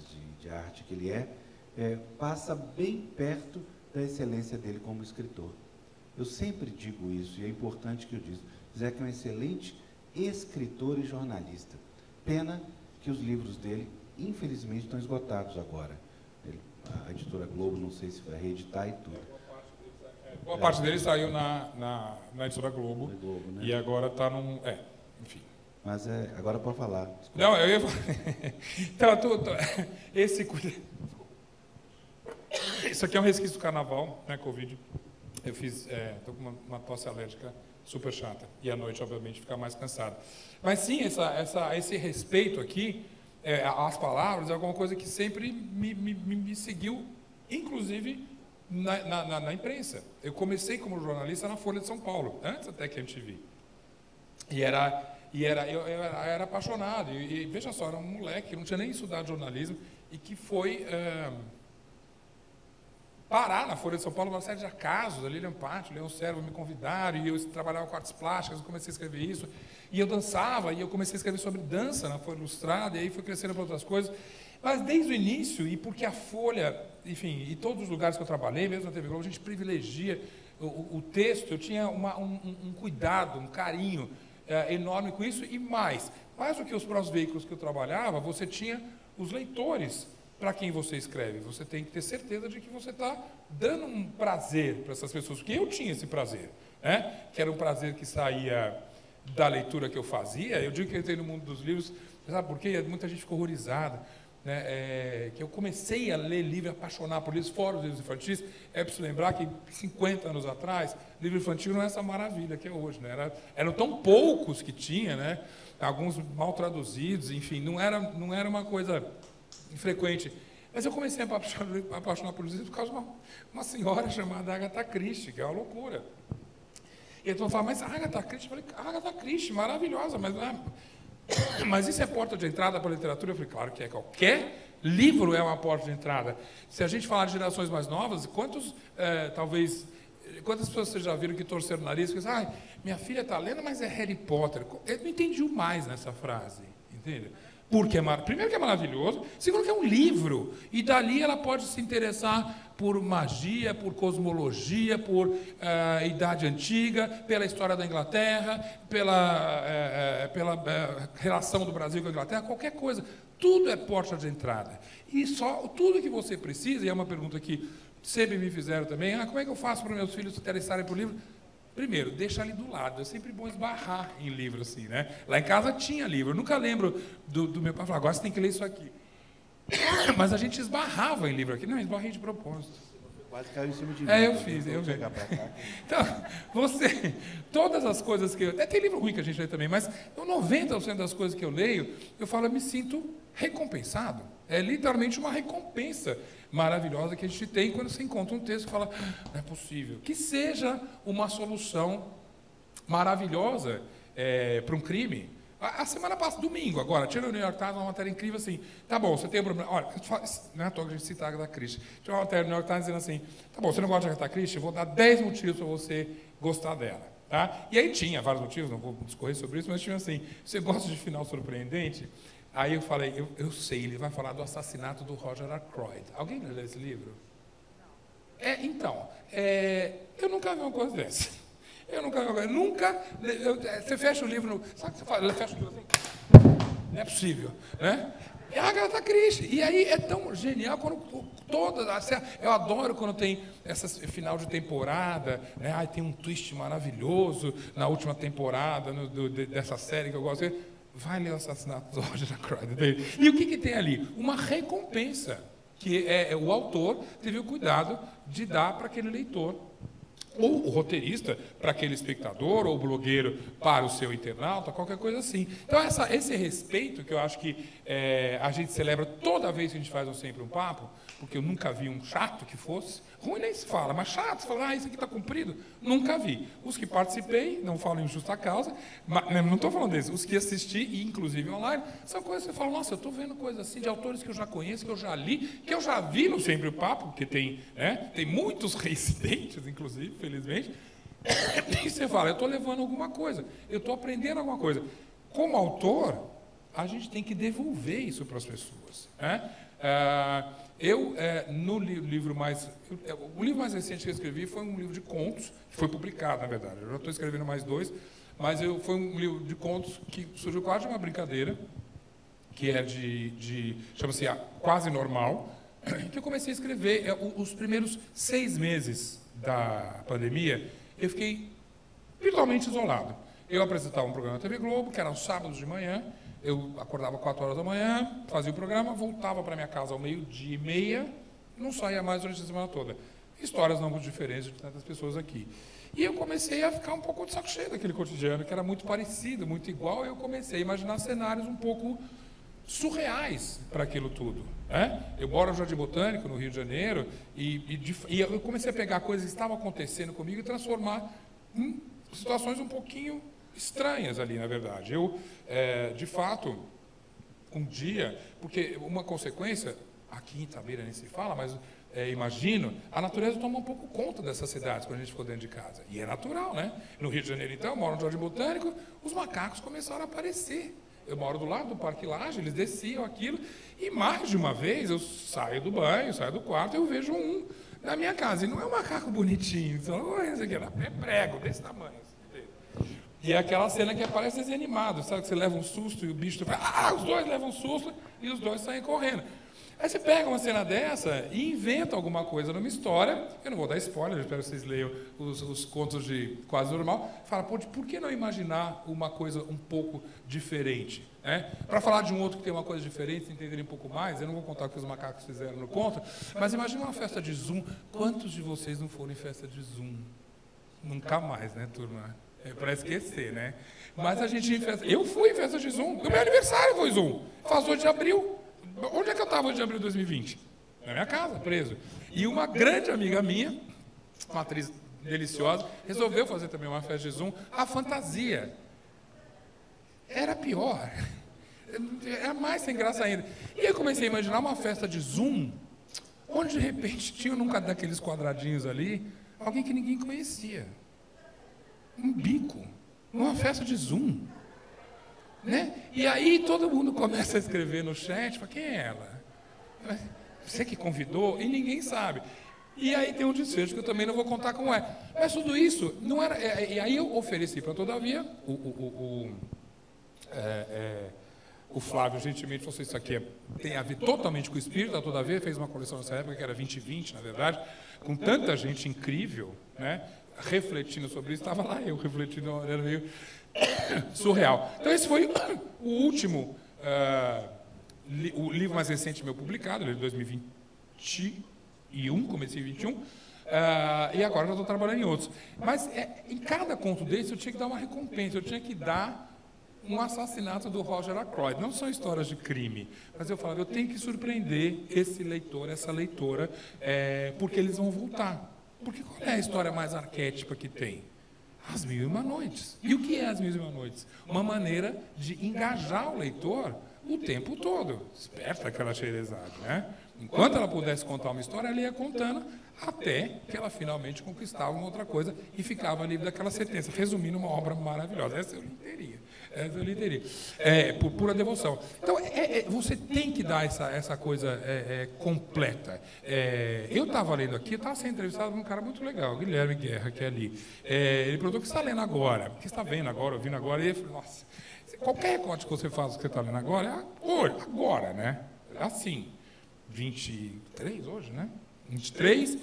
de arte que ele passa bem perto da excelência dele como escritor. Eu sempre digo isso, e é importante que eu diga. Zeca é um excelente escritor e jornalista. Pena que os livros dele, infelizmente, estão esgotados agora. A editora Globo, não sei se vai reeditar e tudo. Boa parte dele saiu na editora Globo, né? E agora está num... enfim. Mas agora pode falar. Desculpa. Não, eu ia falar... Então, isso aqui é um resquício do carnaval, né, Covid. Eu estou com uma tosse alérgica super chata. E à noite, obviamente, ficar mais cansado. Mas sim, esse respeito aqui, às palavras, é alguma coisa que sempre me seguiu, inclusive na imprensa. Eu comecei como jornalista na Folha de São Paulo, antes até que a MTV. Eu era apaixonado. E veja só, era um moleque que não tinha nem estudado jornalismo e que foi... parar na Folha de São Paulo, uma série de acasos, a Lilian Patti, o Leão Servo me convidaram, e eu trabalhava com artes plásticas, eu comecei a escrever isso, e eu dançava, e eu comecei a escrever sobre dança na Folha Ilustrada, e aí fui crescendo para outras coisas, mas desde o início, e porque a Folha, enfim, e todos os lugares que eu trabalhei, mesmo na TV Globo, a gente privilegia o texto, eu tinha um cuidado, um carinho enorme com isso, e mais do que os próprios veículos que eu trabalhava, você tinha os leitores, para quem você escreve. Você tem que ter certeza de que você está dando um prazer para essas pessoas, porque eu tinha esse prazer, né? Que era um prazer que saía da leitura que eu fazia. Eu digo que eu entrei no mundo dos livros, sabe por quê? Muita gente ficou horrorizada, né? Que eu comecei a ler livro, apaixonar por livros, fora os livros infantis. É preciso lembrar que 50 anos atrás, livro infantil não é essa maravilha que é hoje, né? Eram tão poucos que tinha, né? Alguns mal traduzidos, enfim, não era uma coisa infrequente. Mas eu comecei a apaixonar por livros por causa de uma senhora chamada Agatha Christie, que é uma loucura. E então eu falava, mas Agatha Christie? Eu falei, Agatha Christie, maravilhosa, mas isso é porta de entrada para a literatura? Eu falei, claro que é. Qualquer livro é uma porta de entrada. Se a gente falar de gerações mais novas, quantas pessoas vocês já viram que torceram o nariz e dizem, minha filha está lendo, mas é Harry Potter. Eu não entendi o mais nessa frase, entende? Porque primeiro que é maravilhoso, segundo que é um livro, e dali ela pode se interessar por magia, por cosmologia, por Idade Antiga, pela história da Inglaterra, pela relação do Brasil com a Inglaterra, qualquer coisa. Tudo é porta de entrada. E tudo que você precisa, e é uma pergunta que sempre me fizeram também, como é que eu faço para meus filhos se interessarem por livro? Primeiro, deixa ali do lado. É sempre bom esbarrar em livro, assim, né? Lá em casa tinha livro. Eu nunca lembro do meu pai falar, agora você tem que ler isso aqui. Mas a gente esbarrava em livro aqui. Não, esbarrei de propósito. Quase caiu em cima de mim. Eu fiz. Então, todas as coisas que eu... Tem livro ruim que a gente lê também, mas 90% das coisas que eu leio, eu falo, eu me sinto recompensado. É literalmente uma recompensa maravilhosa que a gente tem quando você encontra um texto que fala, não é possível. Que seja uma solução maravilhosa para um crime. A semana passada, domingo agora, tinha no New York Times uma matéria incrível assim, tá bom, você tem um problema, olha, não é à toa que a gente cita a Agatha Christie, tinha uma matéria no New York Times dizendo assim, tá bom, você não gosta de Agatha Christie, eu vou dar 10 motivos para você gostar dela, tá? E aí tinha vários motivos, não vou discorrer sobre isso, mas tinha assim, você gosta de final surpreendente? Aí eu falei, eu sei, ele vai falar do assassinato do Roger Ackroyd. Alguém leu esse livro? Eu nunca vi uma coisa dessa. Você fecha o livro, sabe o que você fala? Fecha o livro assim. Não é possível, né? É a Agatha Christie. E aí é tão genial quando eu adoro quando tem essa final de temporada, né? Tem um twist maravilhoso na última temporada dessa série que eu gosto. Vai ler o assassinato do Roger Ackroyd. E o que tem ali? Uma recompensa que o autor teve o cuidado de dar para aquele leitor. Ou o roteirista para aquele espectador, ou o blogueiro para o seu internauta, qualquer coisa assim. Então, esse respeito que eu acho que a gente celebra toda vez que a gente faz Sempre um Papo, porque eu nunca vi um chato que fosse, ruim nem se fala, mas chato, você fala, isso aqui está cumprido, nunca vi. Os que participei, não falo em justa causa, mas, não estou falando desses, os que assisti, e inclusive online, são coisas que você fala, nossa, eu estou vendo coisas assim, de autores que eu já conheço, que eu já li, que eu já vi no Sempre um Papo, porque tem muitos reincidentes, inclusive, felizmente, e você fala, eu estou levando alguma coisa, eu estou aprendendo alguma coisa. Como autor, a gente tem que devolver isso para as pessoas, né? O livro mais recente que eu escrevi foi um livro de contos, que foi publicado, na verdade. Eu já estou escrevendo mais 2, mas foi um livro de contos que surgiu quase de uma brincadeira, que é chama-se Quase Normal, que eu comecei a escrever. Os primeiros 6 meses da pandemia, eu fiquei virtualmente isolado. Eu apresentava um programa na TV Globo, que era aos sábados de manhã. Eu acordava 4 horas da manhã, fazia o programa, voltava para minha casa ao 12:30, não saía mais durante a semana toda. Histórias não muito diferentes de tantas pessoas aqui. E eu comecei a ficar um pouco de saco cheio daquele cotidiano, que era muito parecido, muito igual, e eu comecei a imaginar cenários um pouco surreais para aquilo tudo, né? Eu moro no Jardim Botânico, no Rio de Janeiro, e eu comecei a pegar coisas que estavam acontecendo comigo e transformar em situações um pouquinho estranhas ali, na verdade. Eu, de fato, um dia, porque uma consequência, aqui em Itabira nem se fala, mas imagino, a natureza toma um pouco conta dessas cidades quando a gente ficou dentro de casa. E é natural, né? No Rio de Janeiro, então, eu moro no Jardim Botânico, os macacos começaram a aparecer. Eu moro do lado do Parque Lage, eles desciam aquilo, e mais de uma vez eu saio do banho, saio do quarto, eu vejo um na minha casa. E não é um macaco bonitinho, é prego, desse tamanho. E é aquela cena que parece desenho animado, sabe? Que você leva um susto e o bicho fala, os dois levam um susto e os dois saem correndo. Aí você pega uma cena dessa e inventa alguma coisa numa história, eu não vou dar spoiler, eu espero que vocês leiam os contos de Quase Normal, fala, por que não imaginar uma coisa um pouco diferente? Né? Para falar de um outro que tem uma coisa diferente, se entenderem um pouco mais, eu não vou contar o que os macacos fizeram no conto, mas imagina uma festa de Zoom. Quantos de vocês não foram em festa de Zoom? Nunca mais, né, turma? É para esquecer, né? Mas a gente em festa... Eu fui em festa de Zoom. O meu aniversário foi Zoom. Faz 8 de abril. Onde é que eu estava 8 de abril de 2020? Na minha casa, preso. E uma grande amiga minha, uma atriz deliciosa, resolveu fazer também uma festa de Zoom. A fantasia era pior. Era mais sem graça ainda. E eu comecei a imaginar uma festa de Zoom, onde de repente tinha num daqueles quadradinhos ali, alguém que ninguém conhecia. Um bico, numa festa de Zoom, né? E aí todo mundo começa a escrever no chat, fala, quem é ela? Você que convidou? E ninguém sabe. E aí tem um desfecho que eu também não vou contar como é. Mas tudo isso não era... E aí eu ofereci para Todavia O Flávio gentilmente falou: isso aqui tem a ver totalmente com o espírito, a toda vez, fez uma coleção nessa época, que era 2020, na verdade, com tanta gente incrível, né, refletindo sobre isso. Estava lá eu refletindo, era meio surreal. Então esse foi o último, o livro mais recente meu publicado, ele é de 2021, comecei em 21, e agora já estou trabalhando em outros. Mas em cada conto desse eu tinha que dar uma recompensa, eu tinha que dar um assassinato do Roger Ackroyd. Não são histórias de crime, mas eu falava, eu tenho que surpreender esse leitor, essa leitora, porque eles vão voltar. Porque qual é a história mais arquétipa que tem? As Mil e Uma Noites. E o que é As Mil e Uma Noites? Uma maneira de engajar o leitor o tempo todo. Esperta aquela Sherazade, né? Enquanto ela pudesse contar uma história, ela ia contando até que ela finalmente conquistava uma outra coisa e ficava livre daquela sentença. Resumindo, uma obra maravilhosa. Essa eu lhe teria. Por pura devoção. Então, você tem que dar essa coisa completa. Eu estava lendo aqui, eu estava sendo entrevistado por um cara muito legal, Guilherme Guerra, que é ali. Ele perguntou: o que você está lendo agora? O que você está vendo agora, ouvindo agora? E ele falou: nossa, qualquer recorte que você faz do que você está lendo agora, agora, né? Assim, 23 hoje, né? 23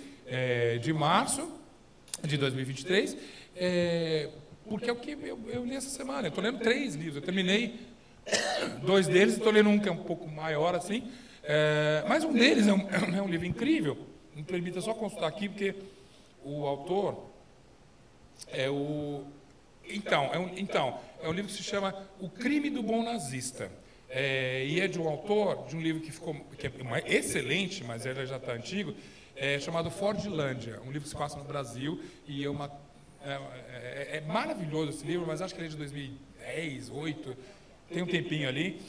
de março de 2023, porque é o que eu li essa semana. Eu estou lendo 3 livros, eu terminei 2 deles, estou lendo um que é um pouco maior, assim, mas um deles é um livro incrível. Me permita só consultar aqui, porque o autor é o... Então, é um livro que se chama O Crime do Bom Nazista. E é de um autor, de um livro que é excelente, mas ele já está antigo, chamado Fordlândia, um livro que se passa no Brasil, e é maravilhoso esse livro, mas acho que ele é de 2010, 2008, tem um tempinho ali.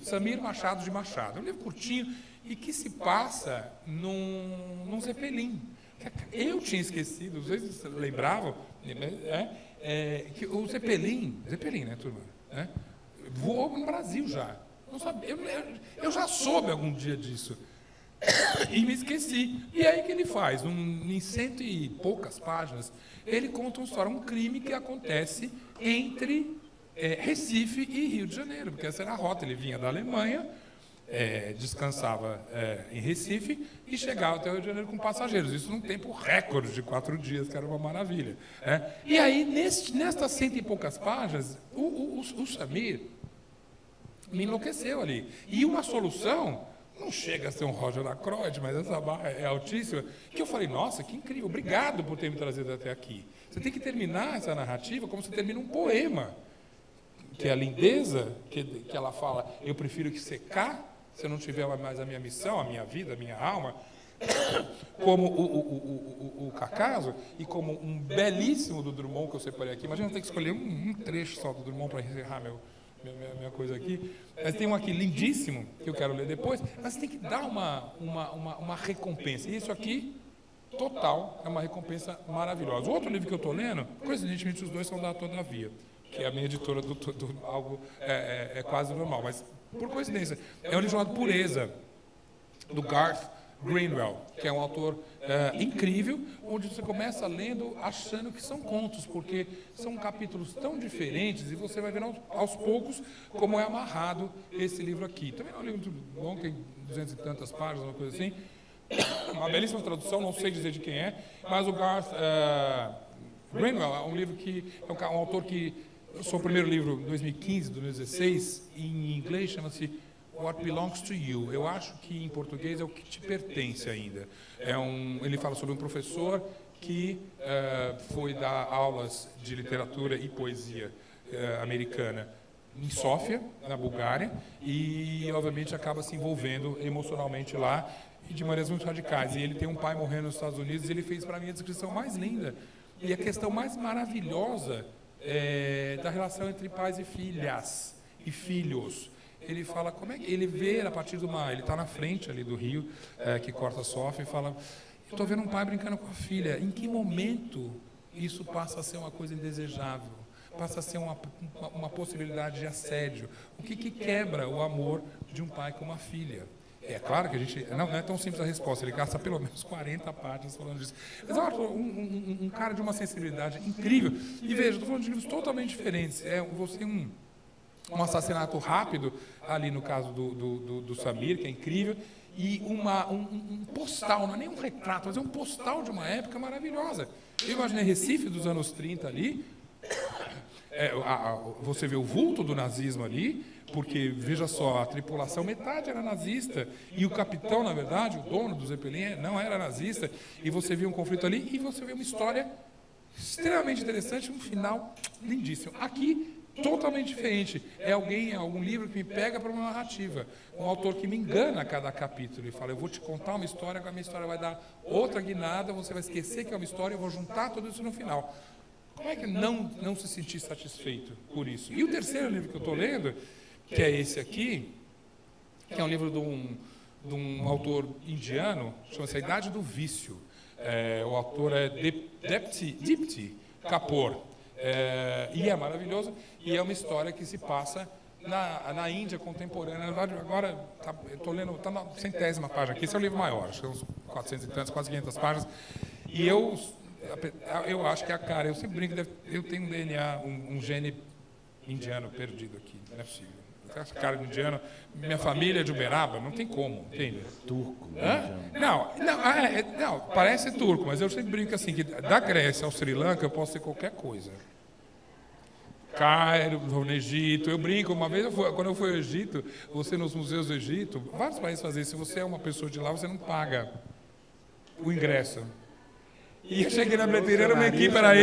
Samir Machado de Machado, é um livro curtinho e que se passa num Zeppelin. Eu tinha esquecido, vocês lembravam, que o Zeppelin, né, turma? Voou no Brasil já. Não sabia, eu já soube algum dia disso. E me esqueci. E aí que ele faz? Em 100 e poucas páginas, ele conta uma história, um crime que acontece entre Recife e Rio de Janeiro, porque essa era a rota. Ele vinha da Alemanha, descansava em Recife e chegava até o Rio de Janeiro com passageiros. Isso num tempo recorde de 4 dias, que era uma maravilha. E aí, nestas 100 e poucas páginas, o Samir me enlouqueceu ali. E uma solução... não chega a ser um Roger Ackroyd, mas essa barra é altíssima, que eu falei: nossa, que incrível, obrigado por ter me trazido até aqui. Você tem que terminar essa narrativa como você termina um poema, que é a lindeza, que ela fala: eu prefiro que secar, se eu não tiver mais a minha missão, a minha vida, a minha alma, como o Cacaso, e como um belíssimo do Drummond que eu separei aqui. Imagina eu ter que escolher um trecho só do Drummond para encerrar minha coisa aqui, mas tem um aqui lindíssimo que eu quero ler depois, mas tem que dar uma recompensa, e isso aqui, total, é uma recompensa maravilhosa. O outro livro que eu estou lendo, coincidentemente os dois são da Todavia, que é a minha editora do algo quase normal, mas por coincidência, é um livro chamado Pureza, do Garth Greenwell, que é um autor incrível, onde você começa lendo achando que são contos, porque são capítulos tão diferentes, e você vai vendo aos poucos como é amarrado esse livro aqui. Também é um livro muito bom, tem 200 e tantas páginas, uma coisa assim. Uma belíssima tradução, não sei dizer de quem é, mas o Garth Greenwell é um livro que é um autor que... o seu primeiro livro, 2015, 2016, em inglês chama-se What Belongs to You. Eu acho que em português é o que te pertence ainda. Ele fala sobre um professor que foi dar aulas de literatura e poesia americana em Sófia, na Bulgária, e obviamente acaba se envolvendo emocionalmente lá e de maneiras muito radicais. E ele tem um pai morrendo nos Estados Unidos, e ele fez para mim a descrição mais linda e a questão mais maravilhosa da relação entre pais e filhas e filhos. Ele fala como é que ele vê a partir do mar. Ele está na frente ali do rio que corta a Sófia e fala: eu estou vendo um pai brincando com a filha. Em que momento isso passa a ser uma coisa indesejável? Passa a ser uma possibilidade de assédio? O que quebra o amor de um pai com uma filha? É claro que a gente não é tão simples a resposta. Ele gasta pelo menos 40 páginas falando disso. Mas é um cara de uma sensibilidade incrível. E veja, estou falando de livros totalmente diferentes. Você um assassinato rápido, ali no caso do Samir, que é incrível, e um postal, não é nem um retrato, mas é um postal de uma época maravilhosa. Eu imaginei Recife dos anos 30 ali, você vê o vulto do nazismo ali, porque, veja só, a tripulação, metade era nazista, e o capitão, na verdade, o dono do Zeppelin, não era nazista, e você vê um conflito ali, e você vê uma história extremamente interessante, um final lindíssimo. Aqui, totalmente diferente. É algum livro que me pega para uma narrativa. Um autor que me engana a cada capítulo e fala, eu vou te contar uma história, a minha história vai dar outra guinada, você vai esquecer que é uma história, eu vou juntar tudo isso no final. Como é que não se sentir satisfeito por isso? E o terceiro livro que eu estou lendo, que é esse aqui, que é um livro de um autor indiano, chama-se A Idade do Vício. O autor é Dipti Kapoor. E é maravilhoso, e é uma história que se passa na Índia contemporânea. Na verdade, agora eu estou lendo, está na 100ª página aqui, esse é o livro maior, acho que é uns 400 e tantos, quase 500 páginas, e eu acho que a cara, eu sempre brinco, eu tenho um DNA, um gene indiano perdido aqui, não é possível. Essa cara de indiano, minha família é de Uberaba, não tem como, entende? Turco. Não, parece turco, mas eu sempre brinco assim, que da Grécia ao Sri Lanka eu posso ser qualquer coisa. Cairo, no Egito, eu brinco, uma vez, quando eu fui ao Egito, você nos museus do Egito, vários países fazem isso, se você é uma pessoa de lá, você não paga o ingresso. E eu cheguei na bilheteria, minha equipe era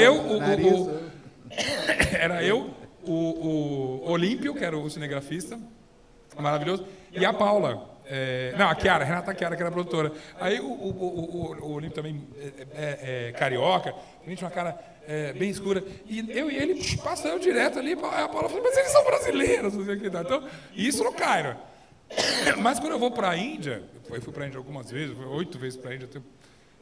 eu, o Olímpio, que era o cinegrafista, maravilhoso, e a Paula, a Renata Chiara, que era a produtora. Aí o Olímpio também é carioca, a gente uma cara bem escura, e eu e ele passamos direto ali, a Paula falou, mas eles são brasileiros, não sei o que dá. Então, isso no Cairo. Mas quando eu vou para a Índia, eu fui para a Índia algumas vezes, fui 8 vezes para a Índia,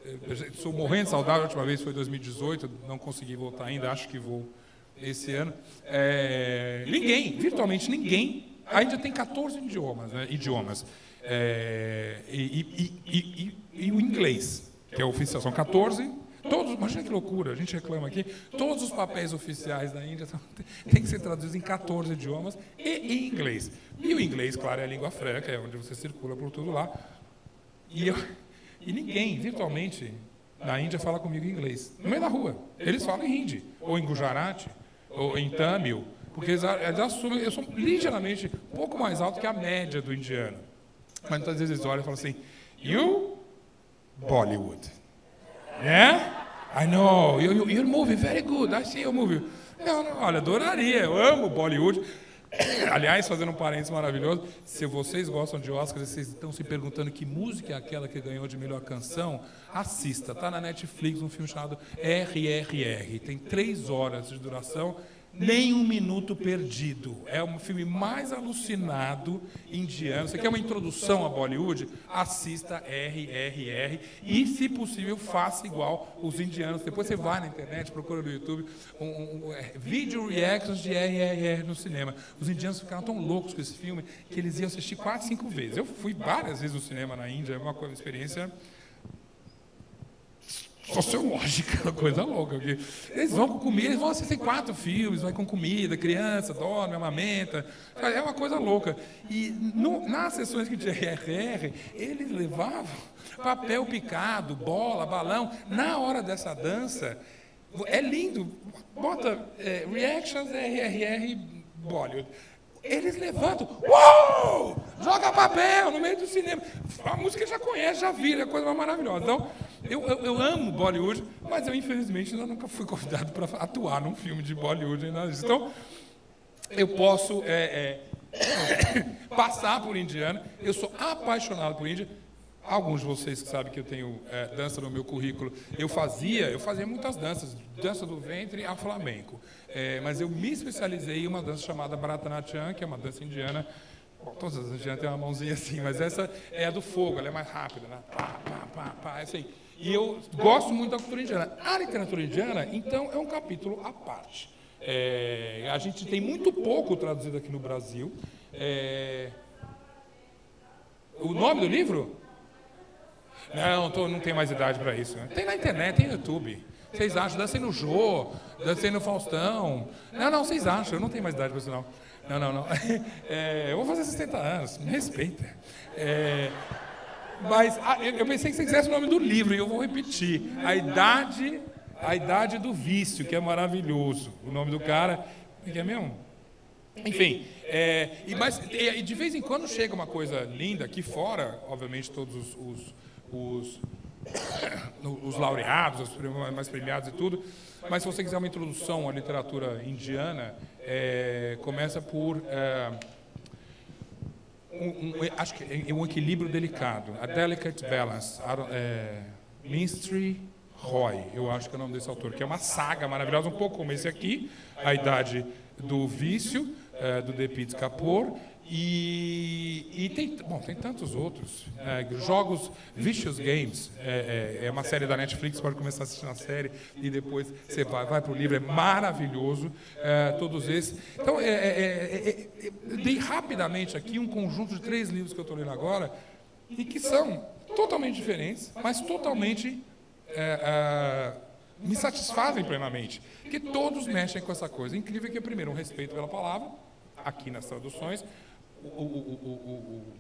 eu sou morrendo de saudade, a última vez foi em 2018, não consegui voltar ainda, acho que vou esse ano. Virtualmente ninguém, a Índia tem 14 idiomas, né, e o inglês, que é oficial, são 14, todos, imagina que loucura, a gente reclama aqui, todos os papéis oficiais da Índia têm que ser traduzidos em 14 idiomas e em inglês. E o inglês, claro, é a língua franca, é onde você circula por tudo lá. E ninguém, virtualmente, na Índia fala comigo em inglês. No meio da rua. Eles falam em hindi, ou em Gujarati, ou em Tamil, porque eles assumem, eu sou ligeiramente um pouco mais alto que a média do indiano. Mas muitas vezes eles olham e falam assim, you, Bollywood. Yeah? I know, your movie, very good, I see your movie. Não, olha, adoraria, eu amo Bollywood. Aliás, fazendo um parênteses maravilhoso, se vocês gostam de Oscars e vocês estão se perguntando que música é aquela que ganhou de melhor canção, assista, está na Netflix um filme chamado RRR, tem 3 horas de duração, nem 1 minuto perdido. É um filme mais alucinado indiano. Você quer uma introdução a Bollywood? Assista RRR e, se possível, faça igual os indianos. Depois você vai na internet, procura no YouTube vídeo reactions de RRR no cinema. Os indianos ficaram tão loucos com esse filme que eles iam assistir 4, 5 vezes. Eu fui várias vezes no cinema na Índia, é uma experiência sociológica, coisa louca. Eles vão com comida, eles vão assistir 4 filmes, vai com comida, criança, dorme, amamenta. É uma coisa louca. E nas sessões que tinha RRR, eles levavam papel picado, bola, balão. Na hora dessa dança, é lindo. Bota reactions RRR Bollywood. Eles levantam, uou! Joga papel no meio do cinema. A música já conhece, já vira, é coisa mais maravilhosa. Então, eu amo Bollywood, mas eu, infelizmente, ainda nunca fui convidado para atuar num filme de Bollywood. Então, eu posso passar por indiano. Eu sou apaixonado por Índia. Alguns de vocês que sabem que eu tenho dança no meu currículo, eu fazia muitas danças, dança do ventre a flamenco. Mas eu me especializei em uma dança chamada Bharatanatyam, que é uma dança indiana. Bom, todas as indianas têm uma mãozinha assim, mas essa é a do fogo, ela é mais rápida, né? Pá, pá, pá, pá, assim. E eu gosto muito da cultura indiana. A literatura indiana, então, é um capítulo à parte. A gente tem muito pouco traduzido aqui no Brasil. O nome do livro? Não tenho mais idade para isso. Tem na internet, tem no YouTube. Vocês acham? Dancei no Jô, dancei no Faustão. Não, vocês acham. Eu não tenho mais idade para isso, não. Não. Eu vou fazer 60 anos. Me respeita. Mas eu pensei que você quisesse o nome do livro, e eu vou repetir. A Idade do Vício, que é maravilhoso. O nome do cara... que é mesmo? Enfim, mas de vez em quando chega uma coisa linda aqui fora, obviamente todos os laureados, os mais premiados e tudo, mas se você quiser uma introdução à literatura indiana, começa por acho que é um equilíbrio delicado, a delicate balance, Mistry Roy, eu acho que é o nome desse autor, que é uma saga maravilhosa, um pouco como esse aqui, A Idade do Vício, do Depit Kapoor, e tem tantos outros. Jogos Vicious Games, é uma série da Netflix, pode começar a assistir na série e depois você vai para o livro, é maravilhoso, todos esses. Então, eu dei rapidamente aqui um conjunto de 3 livros que eu estou lendo agora, e que são totalmente diferentes, mas totalmente me satisfazem plenamente, porque todos mexem com essa coisa. Incrível que, primeiro, um respeito pela palavra, aqui nas traduções,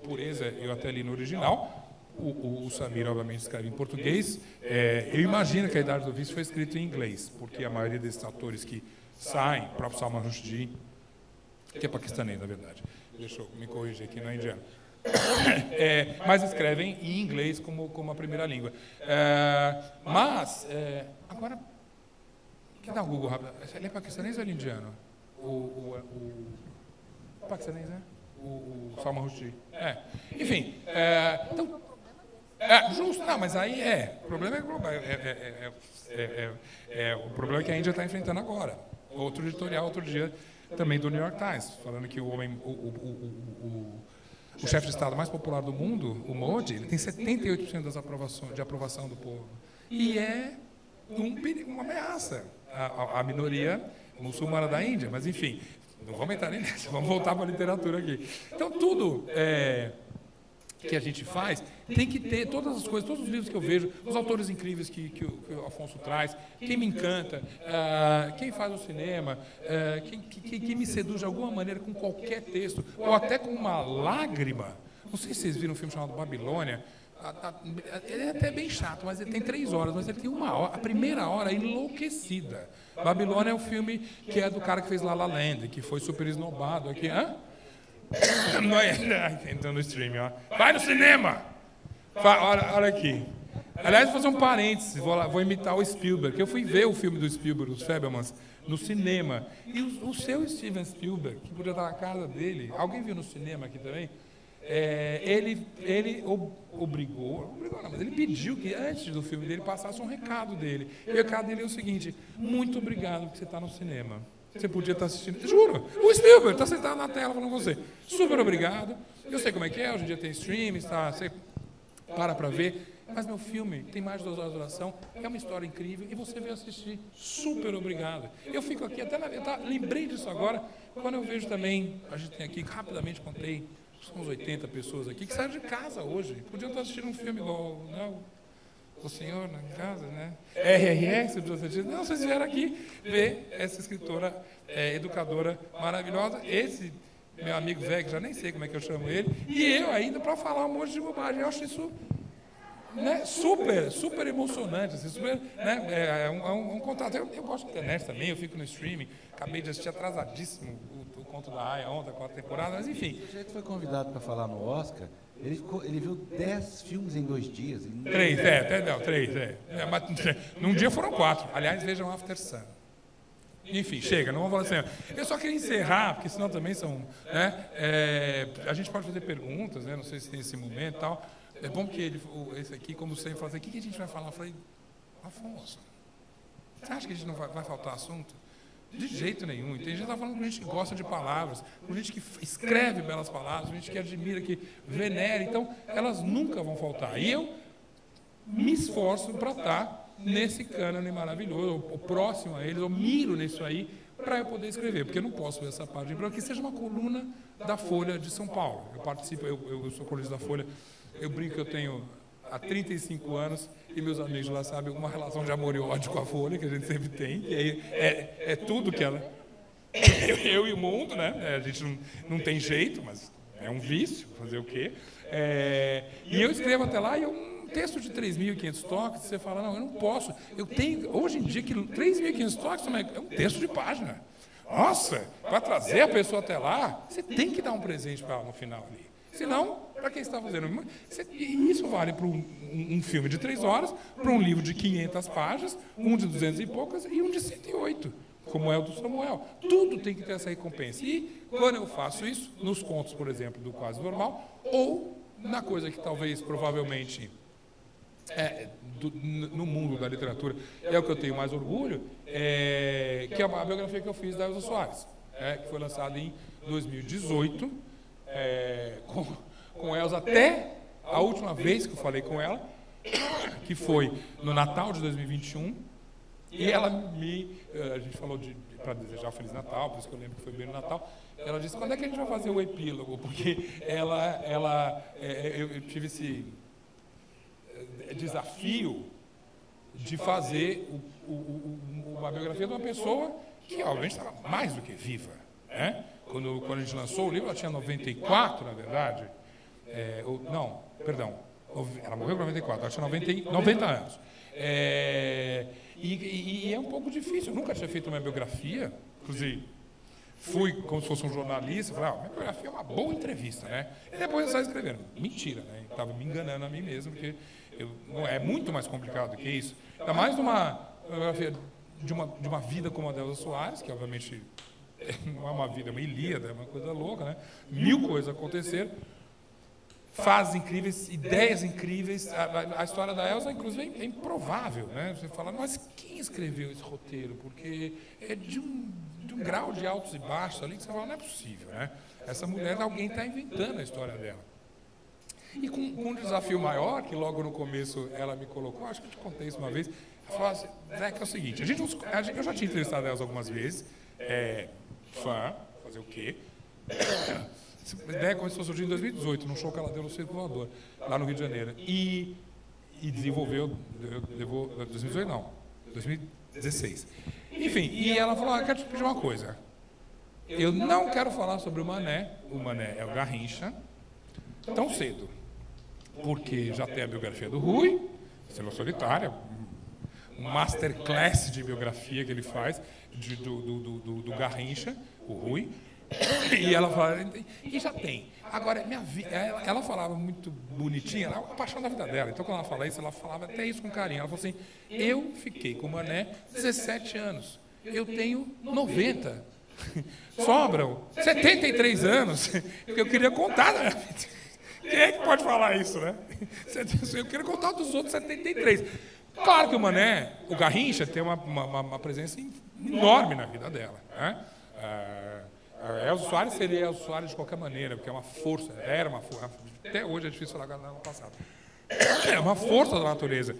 pureza eu até li no original, o Samir, obviamente, escreve em português. Eu imagino que A Idade do Vício foi escrito em inglês, porque a maioria desses autores que saem, o próprio Salman Rushdie, que é paquistanês, na verdade, deixa eu me corrigir aqui, não é indiano, mas escrevem em inglês como a primeira língua. Agora, que dá um Google rápido. Ele é paquistanês ou ele é indiano? O paquistanês, né? O Salman Rushdie. Enfim, então, justo, não, mas aí o problema é global. O problema é que a Índia está enfrentando agora. Outro editorial, outro dia, também do New York Times, falando que o chefe de Estado mais popular do mundo, o Modi, ele tem 78% de aprovação do povo. E é uma ameaça à minoria muçulmana da Índia. Mas, enfim, não vamos entrar nessa, vamos voltar para a literatura aqui. Então, tudo que a gente faz tem que ter todas as coisas, todos os livros que eu vejo, os autores incríveis que o Afonso traz, quem me encanta, quem faz o cinema, quem me seduz de alguma maneira com qualquer texto, ou até com uma lágrima. Não sei se vocês viram um filme chamado Babilônia. Ele é até bem chato, mas ele tem 3 horas, mas ele tem 1 hora. A primeira hora é enlouquecida. Babilônia é o filme que é do cara que fez La La Land, que foi super esnobado aqui. Não é? Entrando no streaming, ó. Vai no cinema! Olha aqui. Aliás, vou fazer um parênteses, vou imitar o Spielberg, que eu fui ver o filme do Spielberg, os Fabelmans, no cinema. E o seu Steven Spielberg, que podia estar na casa dele, alguém viu no cinema aqui também? Ele obrigou não, mas ele pediu que antes do filme dele passasse um recado dele. E o recado dele é o seguinte: muito obrigado por você estar no cinema. Você podia estar assistindo, juro, o Spielberg está sentado na tela falando com você. Super obrigado. Eu sei como é que é, hoje em dia tem streaming, você para ver. Mas meu filme tem mais de 2 horas de duração, é uma história incrível e você veio assistir. Super obrigado. Eu fico aqui até lembrei disso agora, quando eu vejo também, a gente tem aqui, rapidamente contei, são uns 80 pessoas aqui que saíram de casa hoje. Podiam estar assistindo um filme igual, não, o senhor em casa, né? RRS, não, vocês vieram aqui ver essa escritora, educadora maravilhosa, esse meu amigo velho, que já nem sei como é que eu chamo ele, e eu ainda para falar um monte de bobagem. Eu acho isso, né, super emocionante, assim, super, né, é um contato. Eu gosto de internet também, eu fico no streaming, acabei de assistir atrasadíssimo o Conto da Aya ontem, a 4ª temporada, mas enfim. O sujeito foi convidado para falar no Oscar, ele viu 10 filmes em 2 dias. 3, mas num dia foram 4. Aliás, vejam After Sun. Enfim, chega, não vamos falar assim. Eu só queria encerrar, porque senão também são, né, a gente pode fazer perguntas, né, não sei se tem esse momento e tal. É bom que esse aqui, como sempre, fala assim: o que a gente vai falar? Eu falei: Afonso, você acha que a gente não vai faltar assunto? De jeito nenhum. Tem gente que está falando com gente que gosta de palavras, com gente que escreve belas palavras, com gente que admira, que venera. Então, elas nunca vão faltar. E eu me esforço para estar nesse cânone maravilhoso, ou próximo a eles, eu miro nisso aí, para eu poder escrever, porque eu não posso ver essa parte para que seja uma coluna da Folha de São Paulo. Eu participo, eu sou colunista da Folha, eu brinco que eu tenho há 35 anos, e meus amigos lá sabem, uma relação de amor e ódio com a Folha, que a gente sempre tem, e aí é tudo que ela... Eu e o mundo, né? A gente não tem jeito, mas é um vício, fazer o quê? E eu escrevo até lá, e um texto de 3.500 toques, você fala, não, eu não posso. Eu tenho, hoje em dia, que 3.500 toques é um texto de página. Nossa, para trazer a pessoa até lá, você tem que dar um presente para ela no final ali. Senão, para quem está fazendo? E isso vale para um filme de 3 horas, para um livro de 500 páginas, um de 200 e poucas e um de 108, como é o do Samuel. Tudo tem que ter essa recompensa. E quando eu faço isso, nos contos, por exemplo, do Quase Normal, ou na coisa que talvez, provavelmente, no mundo da literatura, é o que eu tenho mais orgulho, que é a biografia que eu fiz da Elza Soares, que foi lançada em 2018, com Elza até a última vez que eu falei com ela, que foi no Natal de 2021, e ela a gente falou para desejar um Feliz Natal, por isso que eu lembro que foi bem no Natal. Ela disse, quando é que a gente vai fazer o epílogo? Porque eu tive esse desafio de fazer uma biografia de uma pessoa que, obviamente, estava mais do que viva. Né? Quando a gente lançou o livro, ela tinha 94, na verdade. Não, perdão, ela morreu com 94, ela tinha 90 anos. E é um pouco difícil, eu nunca tinha feito uma biografia, inclusive fui como se fosse um jornalista, falei, minha biografia é uma boa entrevista, né? E depois eu saí escrevendo. Mentira, né? Estava me enganando a mim mesmo, porque é muito mais complicado do que isso. Ainda mais numa biografia de uma vida como a da Elza Soares, que obviamente não é uma vida, é uma Ilíada, é uma coisa louca, né? 1000 coisas aconteceram, fases incríveis, ideias incríveis. A história da Elza, inclusive, é improvável, né? Você fala, mas quem escreveu esse roteiro? Porque é de um grau de altos e baixos ali que você fala, não é possível, né? Essa mulher, alguém está inventando a história dela. E com um desafio maior, que logo no começo ela me colocou, acho que eu te contei isso uma vez, ela falou assim, Zé, que é o seguinte, eu já tinha entrevistado a Elza algumas vezes, fã, fazer o quê? Essa ideia começou a surgir em 2018, num show que ela deu no Circo Voador, lá no Rio de Janeiro. E desenvolveu, levou, 2018 não, 2016. Enfim, e ela falou, quero te pedir uma coisa. Eu não quero falar sobre o Mané é o Garrincha, tão cedo. Porque já tem a biografia do Rui, Estrela Solitária, um masterclass de biografia que ele faz do Garrincha, o Rui. E ela fala, e já tem. Agora, ela falava muito bonitinha, era a paixão da vida dela. Então, quando ela fala isso, ela falava até isso com carinho. Ela falou assim, eu fiquei com o Mané 17 anos. Eu tenho 90. Sobram 73 anos. Eu queria contar da minha vida. Quem é que pode falar isso, né? Eu queria contar dos outros 73. Claro que o Mané, o Garrincha, tem uma presença enorme na vida dela, né? A Elza Soares seria Elza Soares de qualquer maneira, porque é uma força, era uma força, até hoje é difícil falar no passado. É uma força da natureza.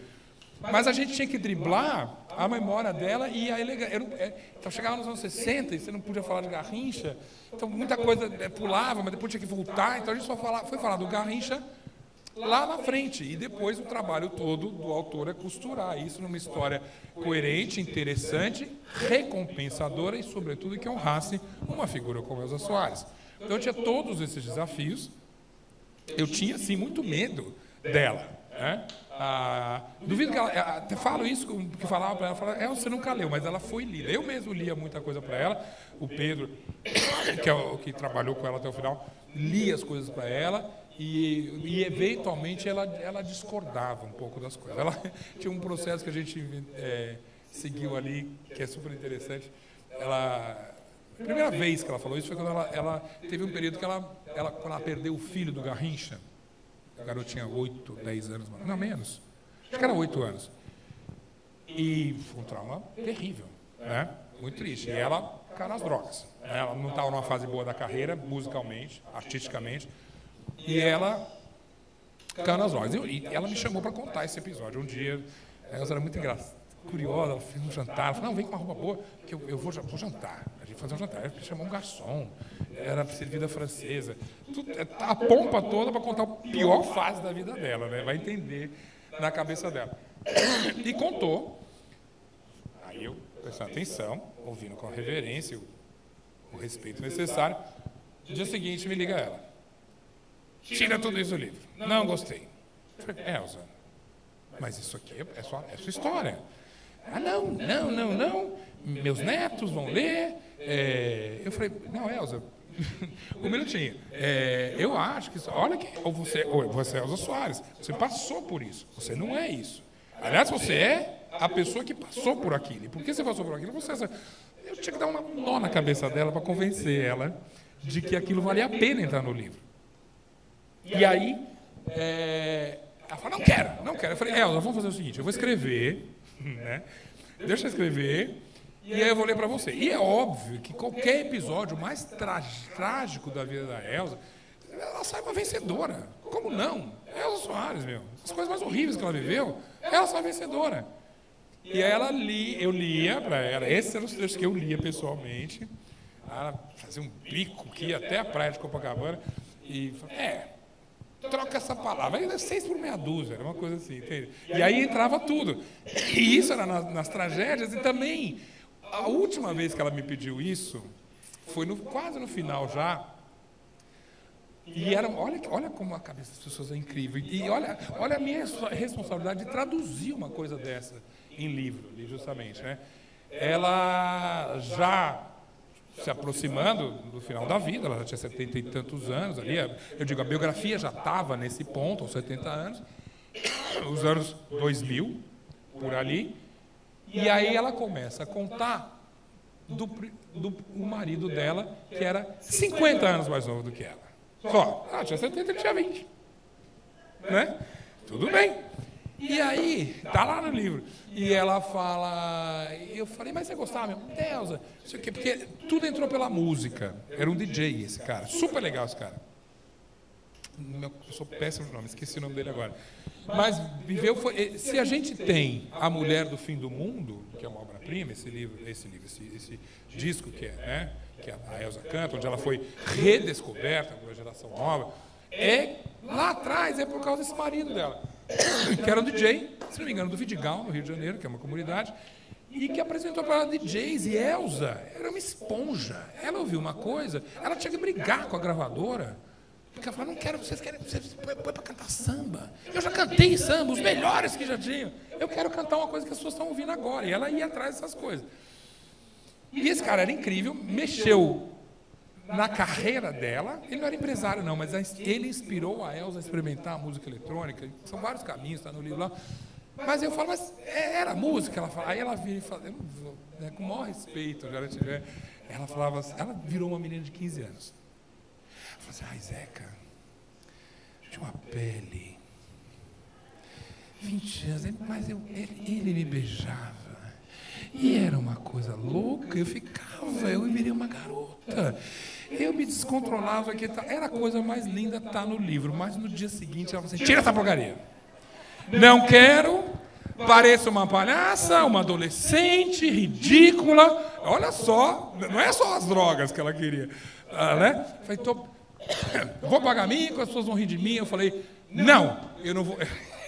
Mas a gente tinha que driblar a memória dela e a elegância. Então chegava nos anos 60 e você não podia falar de Garrincha, então muita coisa pulava, mas depois tinha que voltar, então a gente só foi falar do Garrincha lá na frente. E depois o trabalho todo do autor é costurar isso numa história coerente, interessante, recompensadora e, sobretudo, que honrasse uma figura como Elza Soares. Então eu tinha todos esses desafios. Eu tinha, sim, muito medo dela. Né? Duvido que ela... Até falo isso, que falava para ela, você nunca leu, mas ela foi lida. Eu mesmo lia muita coisa para ela. O Pedro, que é o que trabalhou com ela até o final, lia as coisas para ela. E eventualmente ela discordava um pouco das coisas. Ela tinha um processo que a gente seguiu ali, que é super interessante. A primeira vez que ela falou isso foi quando ela teve um período que quando ela perdeu o filho do Garrincha. O garoto tinha 8, 10 anos, não, menos. Acho que era 8 anos. E foi um trauma terrível, né? Muito triste. E ela caiu nas drogas. Ela não estava numa fase boa da carreira, musicalmente, artisticamente. E ela caiu nas drogas. E ela me chamou para contar esse episódio. Um dia, ela era muito engraçada. curiosa, ela fez um jantar, ela falou, não, vem com uma roupa boa, que eu vou jantar. A gente fazer um jantar, ela chamou um garçom, era servida francesa. A pompa toda para contar a pior fase da vida dela, né? Vai entender na cabeça dela. E contou. Aí eu, prestando atenção, ouvindo com a reverência, o respeito necessário. No dia seguinte, me liga ela. Tira tudo isso do livro. Não gostei. Eu falei, Elza, mas isso aqui é sua história. Ah, não. Meus netos vão ler. Eu falei, não, Elza, um minutinho. Eu acho que... Olha que você é Elza Soares. Você passou por isso. Você não é isso. Aliás, você é a pessoa que passou por aquilo. E por que você passou por aquilo? Eu tinha que dar uma nó na cabeça dela para convencer ela de que aquilo valia a pena entrar no livro. E aí, ela falou, não quero. Eu falei, Elza, vamos fazer o seguinte, eu vou escrever, né? Deixa eu escrever, e aí eu vou ler para você. E é óbvio que qualquer episódio mais trágico da vida da Elza, ela sai uma vencedora. Como não? Elza Soares, meu. As coisas mais horríveis que ela viveu, ela sai vencedora. E aí eu lia para ela, esses eram os textos que eu lia pessoalmente. Ela fazia um bico que ia até a praia de Copacabana e falava, troca essa palavra. Aí 6 por meia dúzia, era uma coisa assim, entende? E aí entrava tudo. E isso era nas tragédias. E também, a última vez que ela me pediu isso, foi quase no final já. E olha como a cabeça das pessoas é incrível. E olha a minha responsabilidade de traduzir uma coisa dessa em livro, justamente, né? Ela já se aproximando do final da vida, ela já tinha 70 e tantos anos ali, eu digo, a biografia já estava nesse ponto, aos 70 anos, os anos 2000, por ali, e aí ela começa a contar do marido dela, que era 50 anos mais novo do que ela. Só, ela tinha 70, ele tinha 20. Né? Tudo bem. E aí, tá lá no livro. E ela fala... Eu falei, mas você gostava mesmo? Elza, não sei o quê, porque tudo entrou pela música. Era um DJ esse cara. Super legal esse cara. Eu sou péssimo no nome, esqueci o nome dele agora. Mas se a gente tem A Mulher do Fim do Mundo, que é uma obra-prima, esse disco que a Elza canta, onde ela foi redescoberta por uma geração nova, lá atrás é por causa desse marido dela, que era um DJ, se não me engano, do Vidigal, no Rio de Janeiro, que é uma comunidade, e que apresentou para ela DJs, e Elza era uma esponja. Ela ouviu uma coisa, ela tinha que brigar com a gravadora, porque ela falou, não quero, você põe para cantar samba. Eu já cantei samba, os melhores que já tinham. Eu quero cantar uma coisa que as pessoas estão ouvindo agora. E ela ia atrás dessas coisas. E esse cara era incrível, mexeu na carreira dela. Ele não era empresário, não, mas ele inspirou a Elza a experimentar a música eletrônica. São vários caminhos, está no livro lá. Mas eu falo, mas era música? Ela fala. Aí ela vira e fala, eu não vou, né, com o maior respeito, já ela tiver. Ela falava assim, ela virou uma menina de 15 anos. Ela falou assim, Zeca, tinha uma pele, 20 anos, mas ele me beijava. E era uma coisa louca, eu virei uma garota. Eu me descontrolava, era a coisa mais linda, tá no livro. Mas no dia seguinte ela falou assim, tira essa porcaria. Não quero, pareço uma palhaça, uma adolescente, ridícula. Olha só, não é só as drogas que ela queria. Né? Falei, vou pagar mico, as pessoas vão rir de mim. Eu falei, não, eu não vou...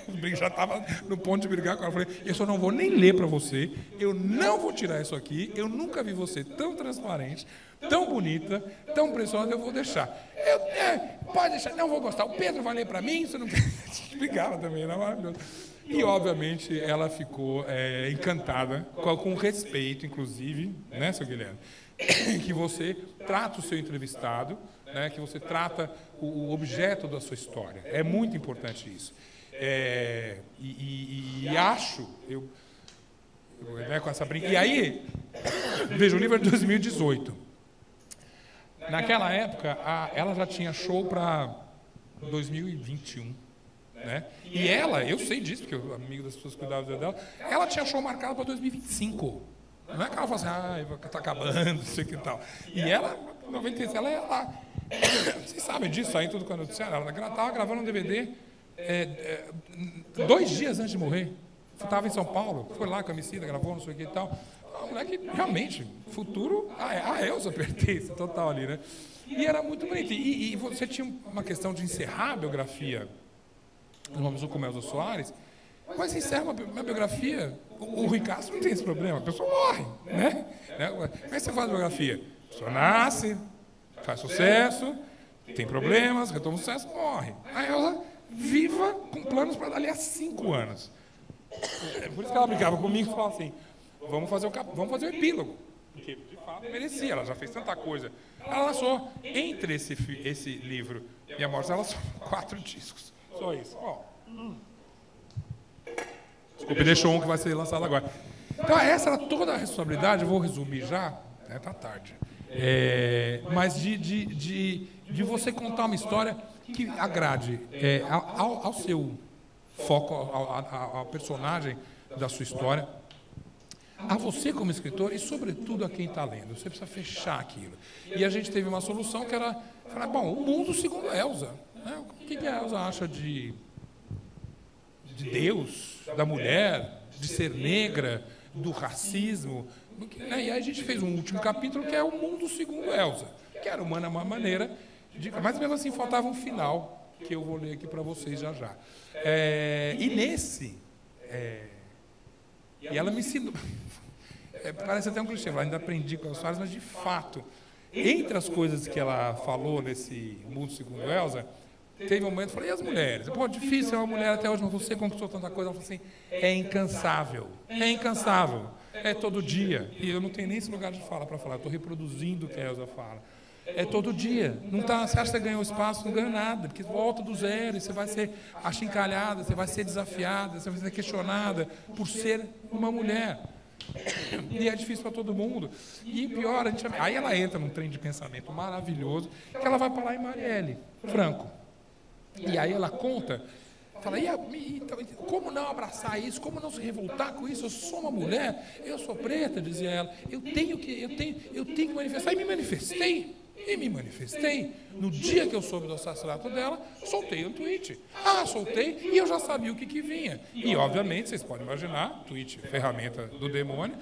Eu já estava no ponto de brigar com ela. Eu falei, eu só não vou nem ler para você, eu não vou tirar isso aqui, eu nunca vi você tão transparente, tão bonita, tão preciosa, eu vou deixar. Pode deixar, não vou gostar. O Pedro vai ler para mim, você não quer. Brigava também, era maravilhoso. E, obviamente, ela ficou encantada, com respeito, inclusive, né, seu Guilherme, que você trata o seu entrevistado, né, que você trata o objeto da sua história. É muito importante isso. Acho, né, com essa brincadeira. E aí, veja, o livro é de 2018. Naquela época, ela já tinha show para 2021. Né? E ela, eu sei disso, porque eu amigo das pessoas que cuidavam dela, ela tinha show marcado para 2025. Não é que ela fala assim, está acabando, não sei o que tal. E ela, 96, ela ia lá. Vocês sabem disso, aí tudo quando eu disse, ela estava gravando um DVD 2 dias antes de morrer. estava em São Paulo, foi lá com a Emicida, gravou, não sei o que e tal. A mulher que realmente, futuro, a Elza pertence total ali, né? E era muito bonito. E você tinha uma questão de encerrar a biografia do Uma Pessoa como Elza Soares, mas encerra uma biografia. O Rui Castro não tem esse problema, a pessoa morre, né? Como é que você faz a biografia? A pessoa nasce, faz sucesso, tem problemas, retoma o sucesso, morre. A Elza viva com planos para dali a 5 anos. Por isso que ela brigava comigo e falava assim, vamos fazer o epílogo. Porque, de fato, merecia, ela já fez tanta coisa. Ela lançou, entre esse livro e a morte, ela lançou 4 discos. Só isso. Desculpe, deixou um que vai ser lançado agora. Então, essa era toda a responsabilidade, eu vou resumir já, tá tarde. Mas de você contar uma história que agrade ao seu foco, ao personagem da sua história, a você como escritor e, sobretudo, a quem está lendo. Você precisa fechar aquilo. E a gente teve uma solução que era falar, bom, o mundo segundo Elza. Né? O que a Elza acha de Deus, da mulher, de ser negra, do racismo? Né? E aí a gente fez um último capítulo que é o mundo segundo Elza, que era uma maneira de... Mas mesmo assim faltava um final, que eu vou ler aqui para vocês já. E nesse... E ela me ensinou... parece até um clichê, eu ainda aprendi com as Soares, mas de fato, entre as coisas que ela falou nesse mundo segundo Elza, teve um momento, eu falei, e as mulheres? Pô, difícil, é uma mulher até hoje, mas você conquistou tanta coisa. Ela falou assim, é incansável, é todo dia. E eu não tenho nem esse lugar de fala para falar, eu estou reproduzindo o que a Elza fala. É todo dia. Não tá, você acha que você ganhou espaço? Não ganhou nada, porque volta do zero e você vai ser achincalhada, você vai ser desafiada, você vai ser questionada por ser uma mulher. E é difícil para todo mundo. E pior, aí ela entra num trem de pensamento maravilhoso, que ela vai parar em Marielle Franco. E aí ela conta, fala, então, como não abraçar isso? Como não se revoltar com isso? Eu sou uma mulher, eu sou preta, dizia ela. Eu tenho que manifestar. E me manifestei. No dia que eu soube do assassinato dela, soltei um tweet. Soltei e eu já sabia o que vinha. E, obviamente, vocês podem imaginar, tweet, ferramenta do demônio,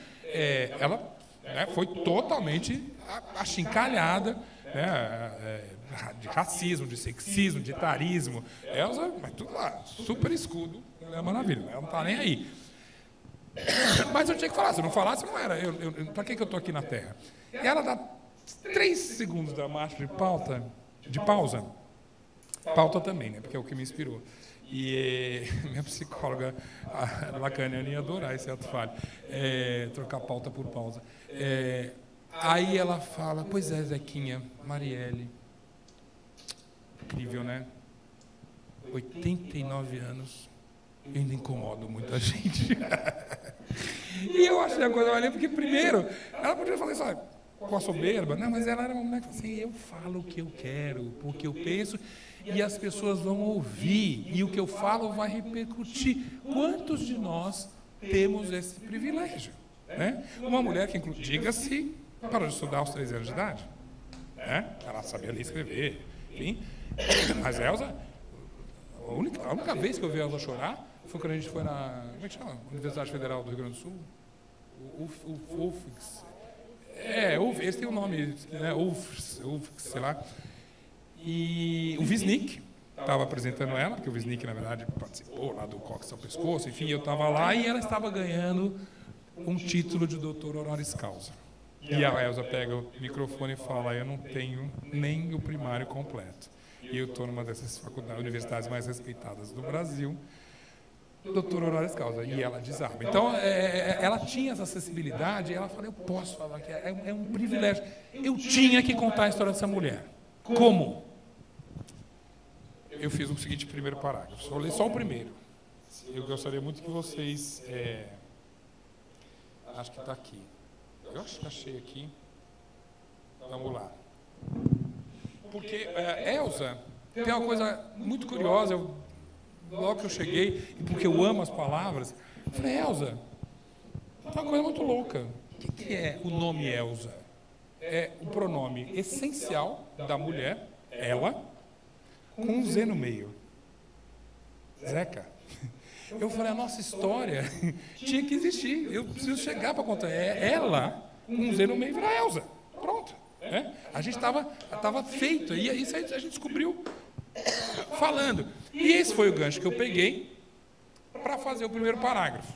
ela foi totalmente achincalhada, de racismo, de sexismo, de etarismo. Elza, mas tudo lá, super escudo, é maravilha, ela não está nem aí. Mas eu tinha que falar, se eu não falasse, não era. Para que eu estou aqui na Terra? E ela dá 3 segundos da marcha de pausa também, né? Porque é o que me inspirou. E minha psicóloga, a Lacaniana, ia adorar esse ato falho, trocar pauta por pausa. Aí ela fala, pois é, Zequinha, Marielle, incrível, né? 89 anos, eu ainda incomodo muita gente. E eu achei a coisa maneira, porque primeiro, ela podia falar isso, com a soberba, não, mas ela era uma mulher que assim, eu falo o que eu quero, o que eu penso, e as pessoas vão ouvir, e o que eu falo vai repercutir. Quantos de nós temos esse privilégio? Né? Uma mulher que, diga-se, parou de estudar aos 13 anos de idade, né? Ela sabia ler e escrever, enfim. Mas Elza, a única vez que eu vi a Elza chorar foi quando a gente foi na, como é que chama? Universidade Federal do Rio Grande do Sul, o UFX. Esse tem um nome, né? UFX, sei lá. E o Wisnik estava apresentando ela, porque o Wisnik, na verdade, participou lá do Cox ao Pescoço, enfim, eu estava lá e ela estava ganhando um título de doutor honoris causa. E a Elza pega o microfone e fala, eu não tenho nem o primário completo. E eu estou numa dessas universidades mais respeitadas do Brasil, doutor honoris causa. E ela desarma. Então, ela tinha essa acessibilidade, e ela falou, eu posso falar que é um privilégio. Eu tinha que contar a história dessa mulher. Como? Eu fiz o seguinte primeiro parágrafo. Vou ler só o primeiro. Eu gostaria muito que vocês... acho que está aqui. Eu acho que achei aqui. Vamos lá. Porque Elza tem uma coisa muito curiosa. Logo que eu cheguei, e porque eu amo as palavras, eu falei, Elza, tem uma coisa muito louca. O que é o nome Elza? É o pronome essencial da mulher, ela, com um Z no meio. Zeca. Eu falei, a nossa história tinha que existir. Eu preciso chegar para contar. É ela, com um Z no meio, virar Elza. Pronto. Né? A gente estava feito. E isso a gente descobriu falando. E esse foi o gancho que eu peguei para fazer o primeiro parágrafo,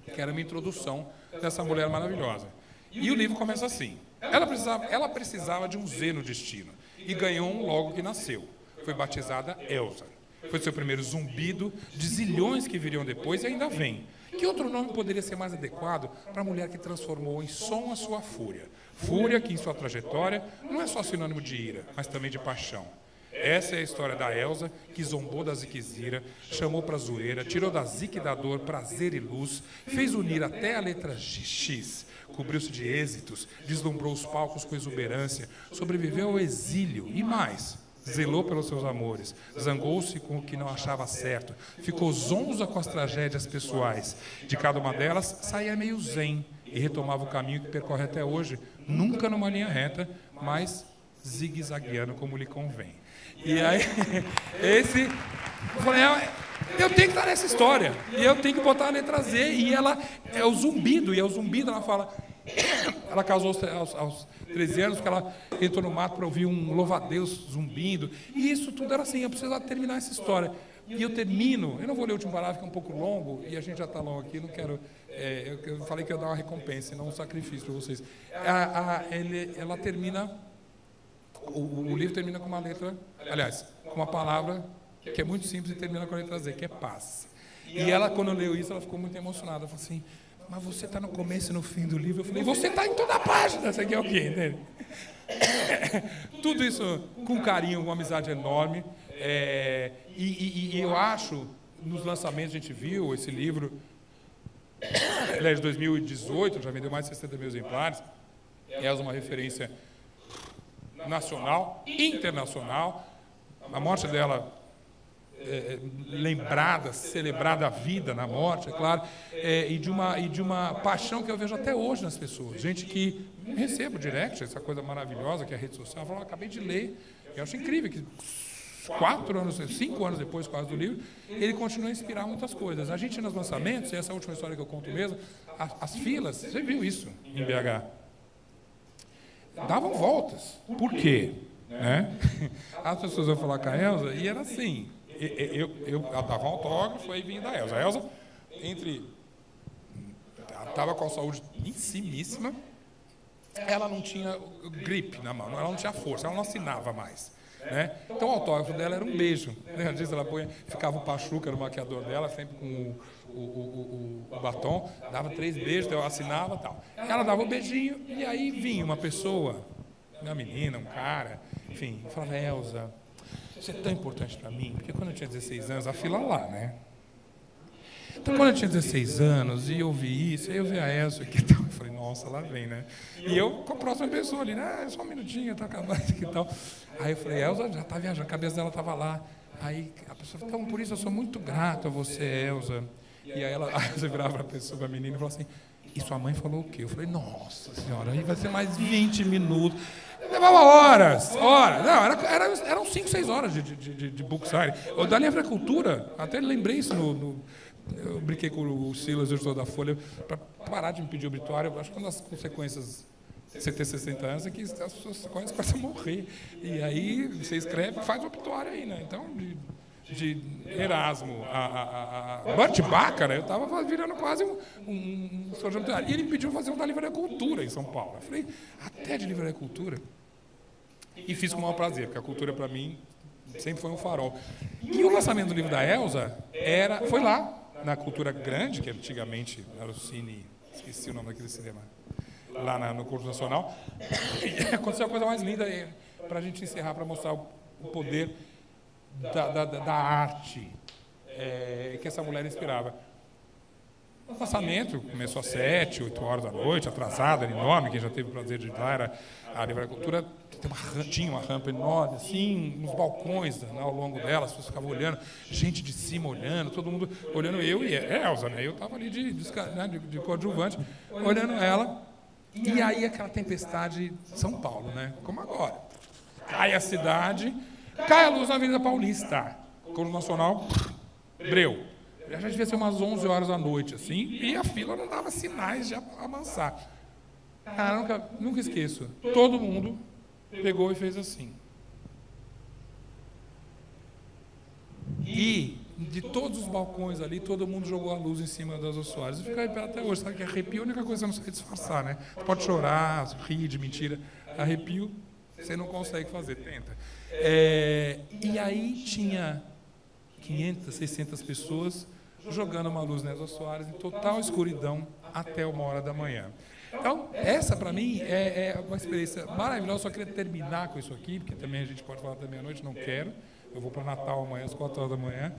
que era a minha introdução dessa mulher maravilhosa. E o livro começa assim. Ela precisava de um Z no destino e ganhou um logo que nasceu. Foi batizada Elza. Foi seu primeiro zumbido de zilhões que viriam depois e ainda vem. Que outro nome poderia ser mais adequado para a mulher que transformou em som a sua fúria? Fúria que, em sua trajetória, não é só sinônimo de ira, mas também de paixão. Essa é a história da Elza, que zombou da ziquezira, chamou para zoeira, tirou da zique da dor prazer e luz, fez unir até a letra X, cobriu-se de êxitos, deslumbrou os palcos com exuberância, sobreviveu ao exílio e mais, zelou pelos seus amores, zangou-se com o que não achava certo, ficou zonza com as tragédias pessoais. De cada uma delas, saía meio zen e retomava o caminho que percorre até hoje, nunca numa linha reta, mas zigue-zagueando como lhe convém. E aí, eu falei, eu tenho que estar nessa história, e eu tenho que botar a letra Z, e ela é o zumbido, ela fala, ela casou aos 13 anos, porque ela entrou no mato para ouvir um louva-a-Deus zumbindo, e isso tudo era assim, eu precisava terminar essa história. E eu termino, eu não vou ler o último parágrafo, que é um pouco longo, e a gente já está longo aqui, não quero, eu falei que ia dar uma recompensa, não um sacrifício para vocês. Ela termina, o livro termina com uma letra, aliás, com uma palavra que é muito simples e termina com a letra Z, que é paz. E ela, quando leu isso, ela ficou muito emocionada, ela falou assim, mas você está no começo e no fim do livro. Eu falei, você está em toda a página, isso aqui é o quê? Entende? Tudo isso com carinho, uma amizade enorme. E eu acho, nos lançamentos a gente viu esse livro, ele é de 2018, já vendeu mais de 60 mil exemplares, é uma referência nacional, internacional. A morte dela lembrada, celebrada a vida na morte, é claro, e de uma paixão que eu vejo até hoje nas pessoas. Gente que recebe o direct, essa coisa maravilhosa que é a rede social, fala, acabei de ler, eu acho incrível que 5 anos depois, quase, do livro, ele continua a inspirar muitas coisas. A gente, nos lançamentos, e essa é a última história que eu conto mesmo, as filas, você viu isso em BH, davam voltas. Por quê? Né? As pessoas iam falar com a Elza, e era assim, eu dava um autógrafo, aí vinha da Elza. A Elza, ela estava com a saúde em cimíssima, ela não tinha grip na mão, ela não tinha força, ela não assinava mais. Né? Então o autógrafo dela era um beijo. Né? Às vezes ela ficava o Pachuca no maquiador dela, sempre com o batom, dava 3 beijos, eu assinava e tal. Ela dava o beijinho e aí vinha uma pessoa, uma menina, um cara, enfim, falava, Elza, isso é tão importante para mim, porque quando eu tinha 16 anos, a fila lá, né? Então, quando eu tinha 16 anos e eu vi isso, aí eu vi a Elza aqui e tal, eu falei, nossa, lá vem, né? E eu com a próxima pessoa ali, né? Só um minutinho, tá acabando aqui e tal. Aí eu falei, Elza já tá viajando, a cabeça dela estava lá. Aí a pessoa falou, então, por isso eu sou muito grato a você, Elza. E aí você virava para a pessoa, para a menina, e falou assim, e sua mãe falou o quê? Eu falei, nossa senhora, aí vai ser mais 20 minutos. Levava horas. Não, eram 5, 6 horas de book signing. Da Livre Cultura, até lembrei isso eu brinquei com o Silas, o editor da Folha, para parar de me pedir obituário. Eu acho que uma das consequências de você ter 60 anos é que as pessoas começam a morrer. E aí você escreve, faz obituário aí, né? Então, de Erasmo a Burt Bacharach, eu estava virando quase um social obituário. E ele me pediu fazer um da Livraria Cultura em São Paulo. Eu falei, até de Livraria Cultura? E fiz com o maior prazer, porque a cultura, para mim, sempre foi um farol. E o lançamento do livro da Elza foi lá, na Cultura Grande, que antigamente era o Cine, esqueci o nome daquele cinema, lá no Curso Nacional. E aconteceu a coisa mais linda, para a gente encerrar, para mostrar o poder da arte que essa mulher inspirava. O lançamento começou às 7, 8 horas da noite, atrasado, era enorme, quem já teve o prazer de ir lá, era a Livraria Cultura, tinha uma rampa enorme, assim, uns balcões, né, ao longo dela, as pessoas ficavam olhando, gente de cima olhando, todo mundo olhando eu e Elza, né? Eu estava ali de coadjuvante, olhando ela, e aí aquela tempestade de São Paulo, né? Como agora. Cai a cidade, cai a luz na Avenida Paulista, Curso Nacional, breu. Já devia ser umas 11 horas da noite, assim, e a fila não dava sinais de avançar. Cara, nunca esqueço. Todo mundo pegou e fez assim. E de todos os balcões ali, todo mundo jogou a luz em cima das Elza Soares. Eu fico aí até hoje, sabe que arrepio é a única coisa que você não sabe disfarçar, né? Você pode chorar, rir de mentira. Arrepio, você não consegue fazer, tenta. E aí tinha 500, 600 pessoas jogando uma luz nas Elza Soares em total escuridão até 1h da manhã. Então, essa para mim é uma experiência maravilhosa. Só queria terminar com isso aqui, porque também a gente pode falar até meia-noite, não quero. Eu vou para Natal amanhã, às 4h da manhã.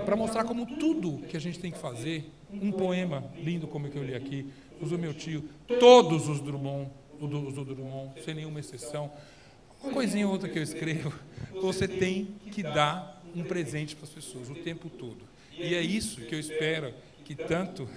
Para mostrar como tudo que a gente tem que fazer, um poema lindo como o que eu li aqui, os do meu tio, todos os Drummond, sem nenhuma exceção, uma coisinha ou outra que eu escrevo, você tem que dar um presente para as pessoas o tempo todo. E é isso que eu espero que tanto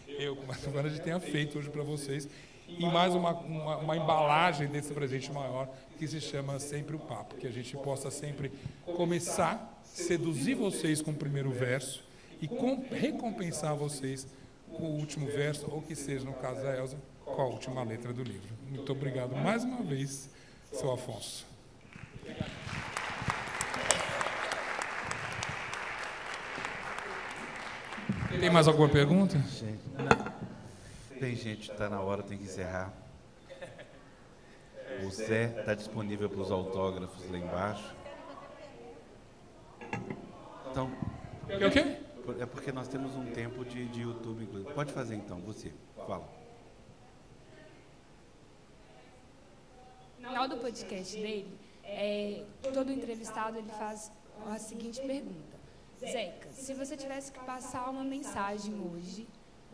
eu como a Silvana tenha feito hoje para vocês, e mais uma embalagem desse presente maior, que se chama Sempre o Papo, que a gente possa sempre começar, seduzir vocês com o primeiro verso e recompensar vocês com o último verso, ou que seja, no caso da Elza, com a última letra do livro. Muito obrigado mais uma vez, seu Afonso. Tem mais alguma pergunta? Tem gente que está na hora, tem que encerrar. O Zé está disponível para os autógrafos lá embaixo. Então, O quê? é porque nós temos um tempo de YouTube, inclusive. Pode fazer então, você. Fala. No final do podcast dele, todo entrevistado ele faz a seguinte pergunta. Zeca, se você tivesse que passar uma mensagem hoje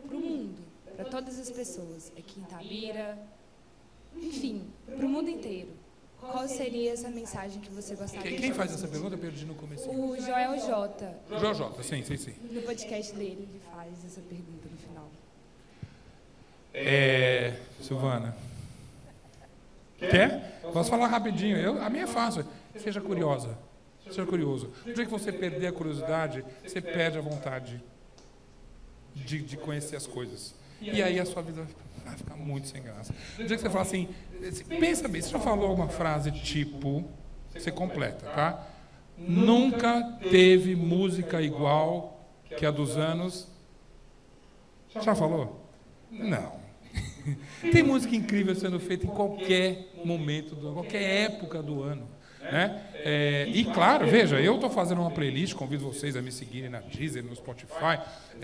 para o mundo, para todas as pessoas, aqui em Itabira, enfim, para o mundo inteiro, qual seria essa mensagem que você gostaria de Quem faz essa pergunta? Eu perdi no começo. O Joel J. Joel J, sim. No podcast dele, ele faz essa pergunta no final. Silvana. Quer? Posso falar rapidinho? A minha é fácil. Seja curiosa. Seja curioso. No dia que você perder a curiosidade, você perde a vontade de conhecer as coisas. E aí a sua vida vai ficar muito sem graça. No dia que você fala assim, pensa bem, você já falou alguma frase tipo, você completa, tá? Nunca teve música igual que a dos anos. Já falou? Não. Tem música incrível sendo feita em qualquer momento, qualquer época do ano. Né? E claro, veja, eu estou fazendo uma playlist, convido vocês a me seguirem na Deezer, no Spotify,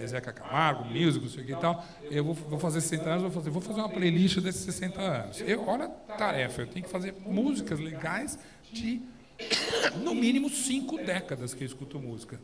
Zeca Camargo, Music, não sei o que e tal. Eu vou fazer 60 anos, vou fazer uma playlist desses 60 anos. Olha a tarefa, eu tenho que fazer músicas legais de, no mínimo, 5 décadas que eu escuto música.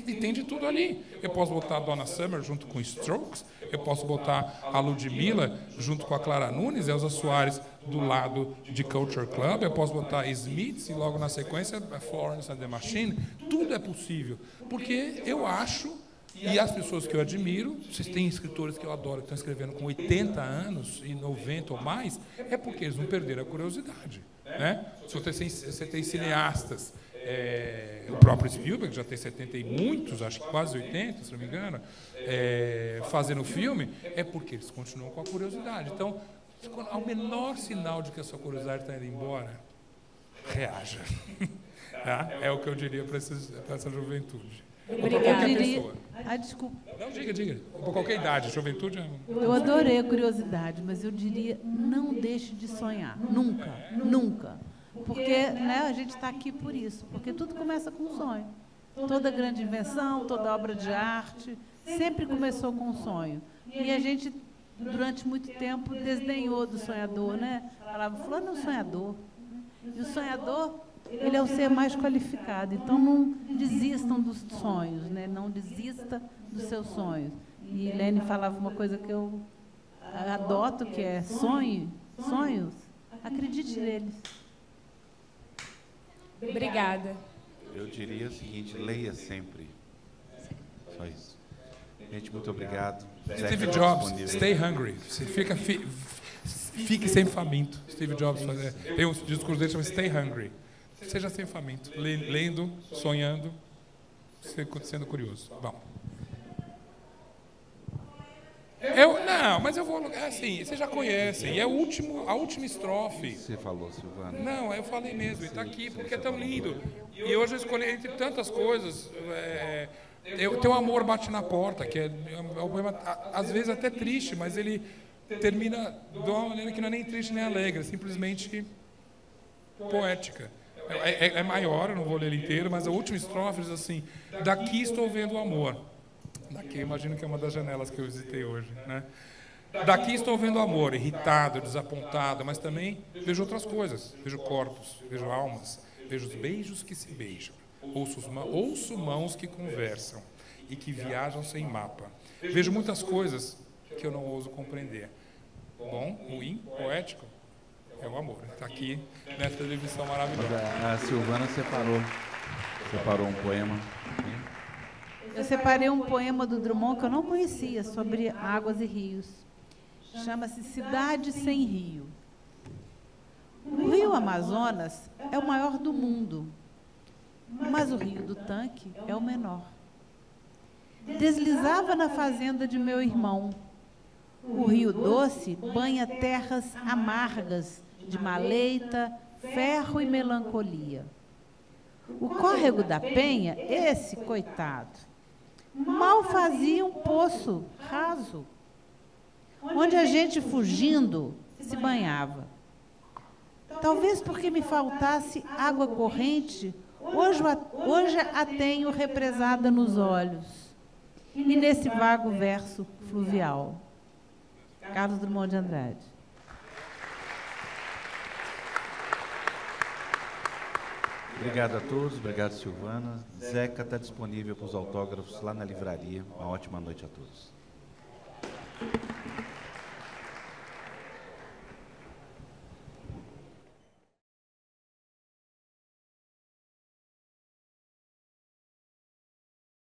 E tem de tudo ali. Eu posso botar a Donna Summer junto com Strokes, eu posso botar a Ludmilla junto com a Clara Nunes, Elza Soares do lado de Culture Club, eu posso botar Smiths e logo na sequência Florence and the Machine. Tudo é possível, porque eu acho, e as pessoas que eu admiro, vocês têm escritores que eu adoro, que estão escrevendo com 80 anos e 90 ou mais, é porque eles não perderam a curiosidade. Né? Se você tem cineastas, o próprio Spielberg já tem 70 e muitos, acho que quase 80, se não me engano, fazendo filme, é porque eles continuam com a curiosidade. Então, ao menor sinal de que a sua curiosidade está indo embora, reaja. Tá? É o que eu diria para essa juventude. Obrigada. Para qualquer pessoa. Desculpa. Não, diga. Para qualquer idade, juventude... Eu adorei a curiosidade, mas eu diria, não deixe de sonhar. Nunca, nunca. Porque a gente está aqui por isso, porque tudo começa com um sonho. Toda grande invenção, toda obra de arte, sempre começou com um sonho. E a gente, durante muito tempo, desdenhou do sonhador, né? Falava, fulano é um sonhador. E o sonhador, ele é o ser mais qualificado. Então, não desistam dos sonhos, né? Não desista dos seus sonhos. E Lene falava uma coisa que eu adoto, que é sonhos, acredite neles. Obrigada. Eu diria o seguinte, leia sempre. Só isso. Gente, muito obrigado. Steve Jobs, stay hungry. Você fique sempre faminto. Steve Jobs tem um discurso dele que chama Stay Hungry. Seja sempre faminto. Lendo, sonhando, sendo curioso. Bom. Não, mas eu vou... Assim, vocês já conhecem. E é a última estrofe. Você falou, Silvana. Não, eu falei mesmo. E está aqui porque é tão lindo. E hoje eu escolhi, entre tantas coisas... Teu amor bate na porta, que é um poema, às vezes até triste, mas ele termina de uma maneira que não é nem triste nem alegre, é simplesmente poética. É maior, eu não vou ler ele inteiro, mas a última estrofe diz assim: daqui estou vendo o amor. Daqui, eu imagino que é uma das janelas que eu visitei hoje, né? Daqui estou vendo o amor, irritado, desapontado, mas também vejo outras coisas. Vejo corpos, vejo almas, vejo os beijos que se beijam. Ouço mãos que conversam e que viajam sem mapa. Vejo muitas coisas que eu não ouso compreender. Bom, ruim, poético, é o amor. Está aqui nessa definição maravilhosa. A Silvana separou um poema. Eu separei um poema do Drummond que eu não conhecia, sobre águas e rios. Chama-se Cidade Sem Rio. O rio Amazonas é o maior do mundo, mas o rio do Tanque é o menor. Deslizava na fazenda de meu irmão. O Rio Doce banha terras amargas de maleita, ferro e melancolia. O córrego da Penha, esse coitado, mal fazia um poço raso, onde a gente fugindo se banhava. Talvez porque me faltasse água corrente, hoje a tenho represada nos olhos, e nesse vago verso fluvial. Carlos Drummond de Andrade. Obrigado a todos, obrigado, Silvana. Zeca está disponível para os autógrafos lá na livraria. Uma ótima noite a todos.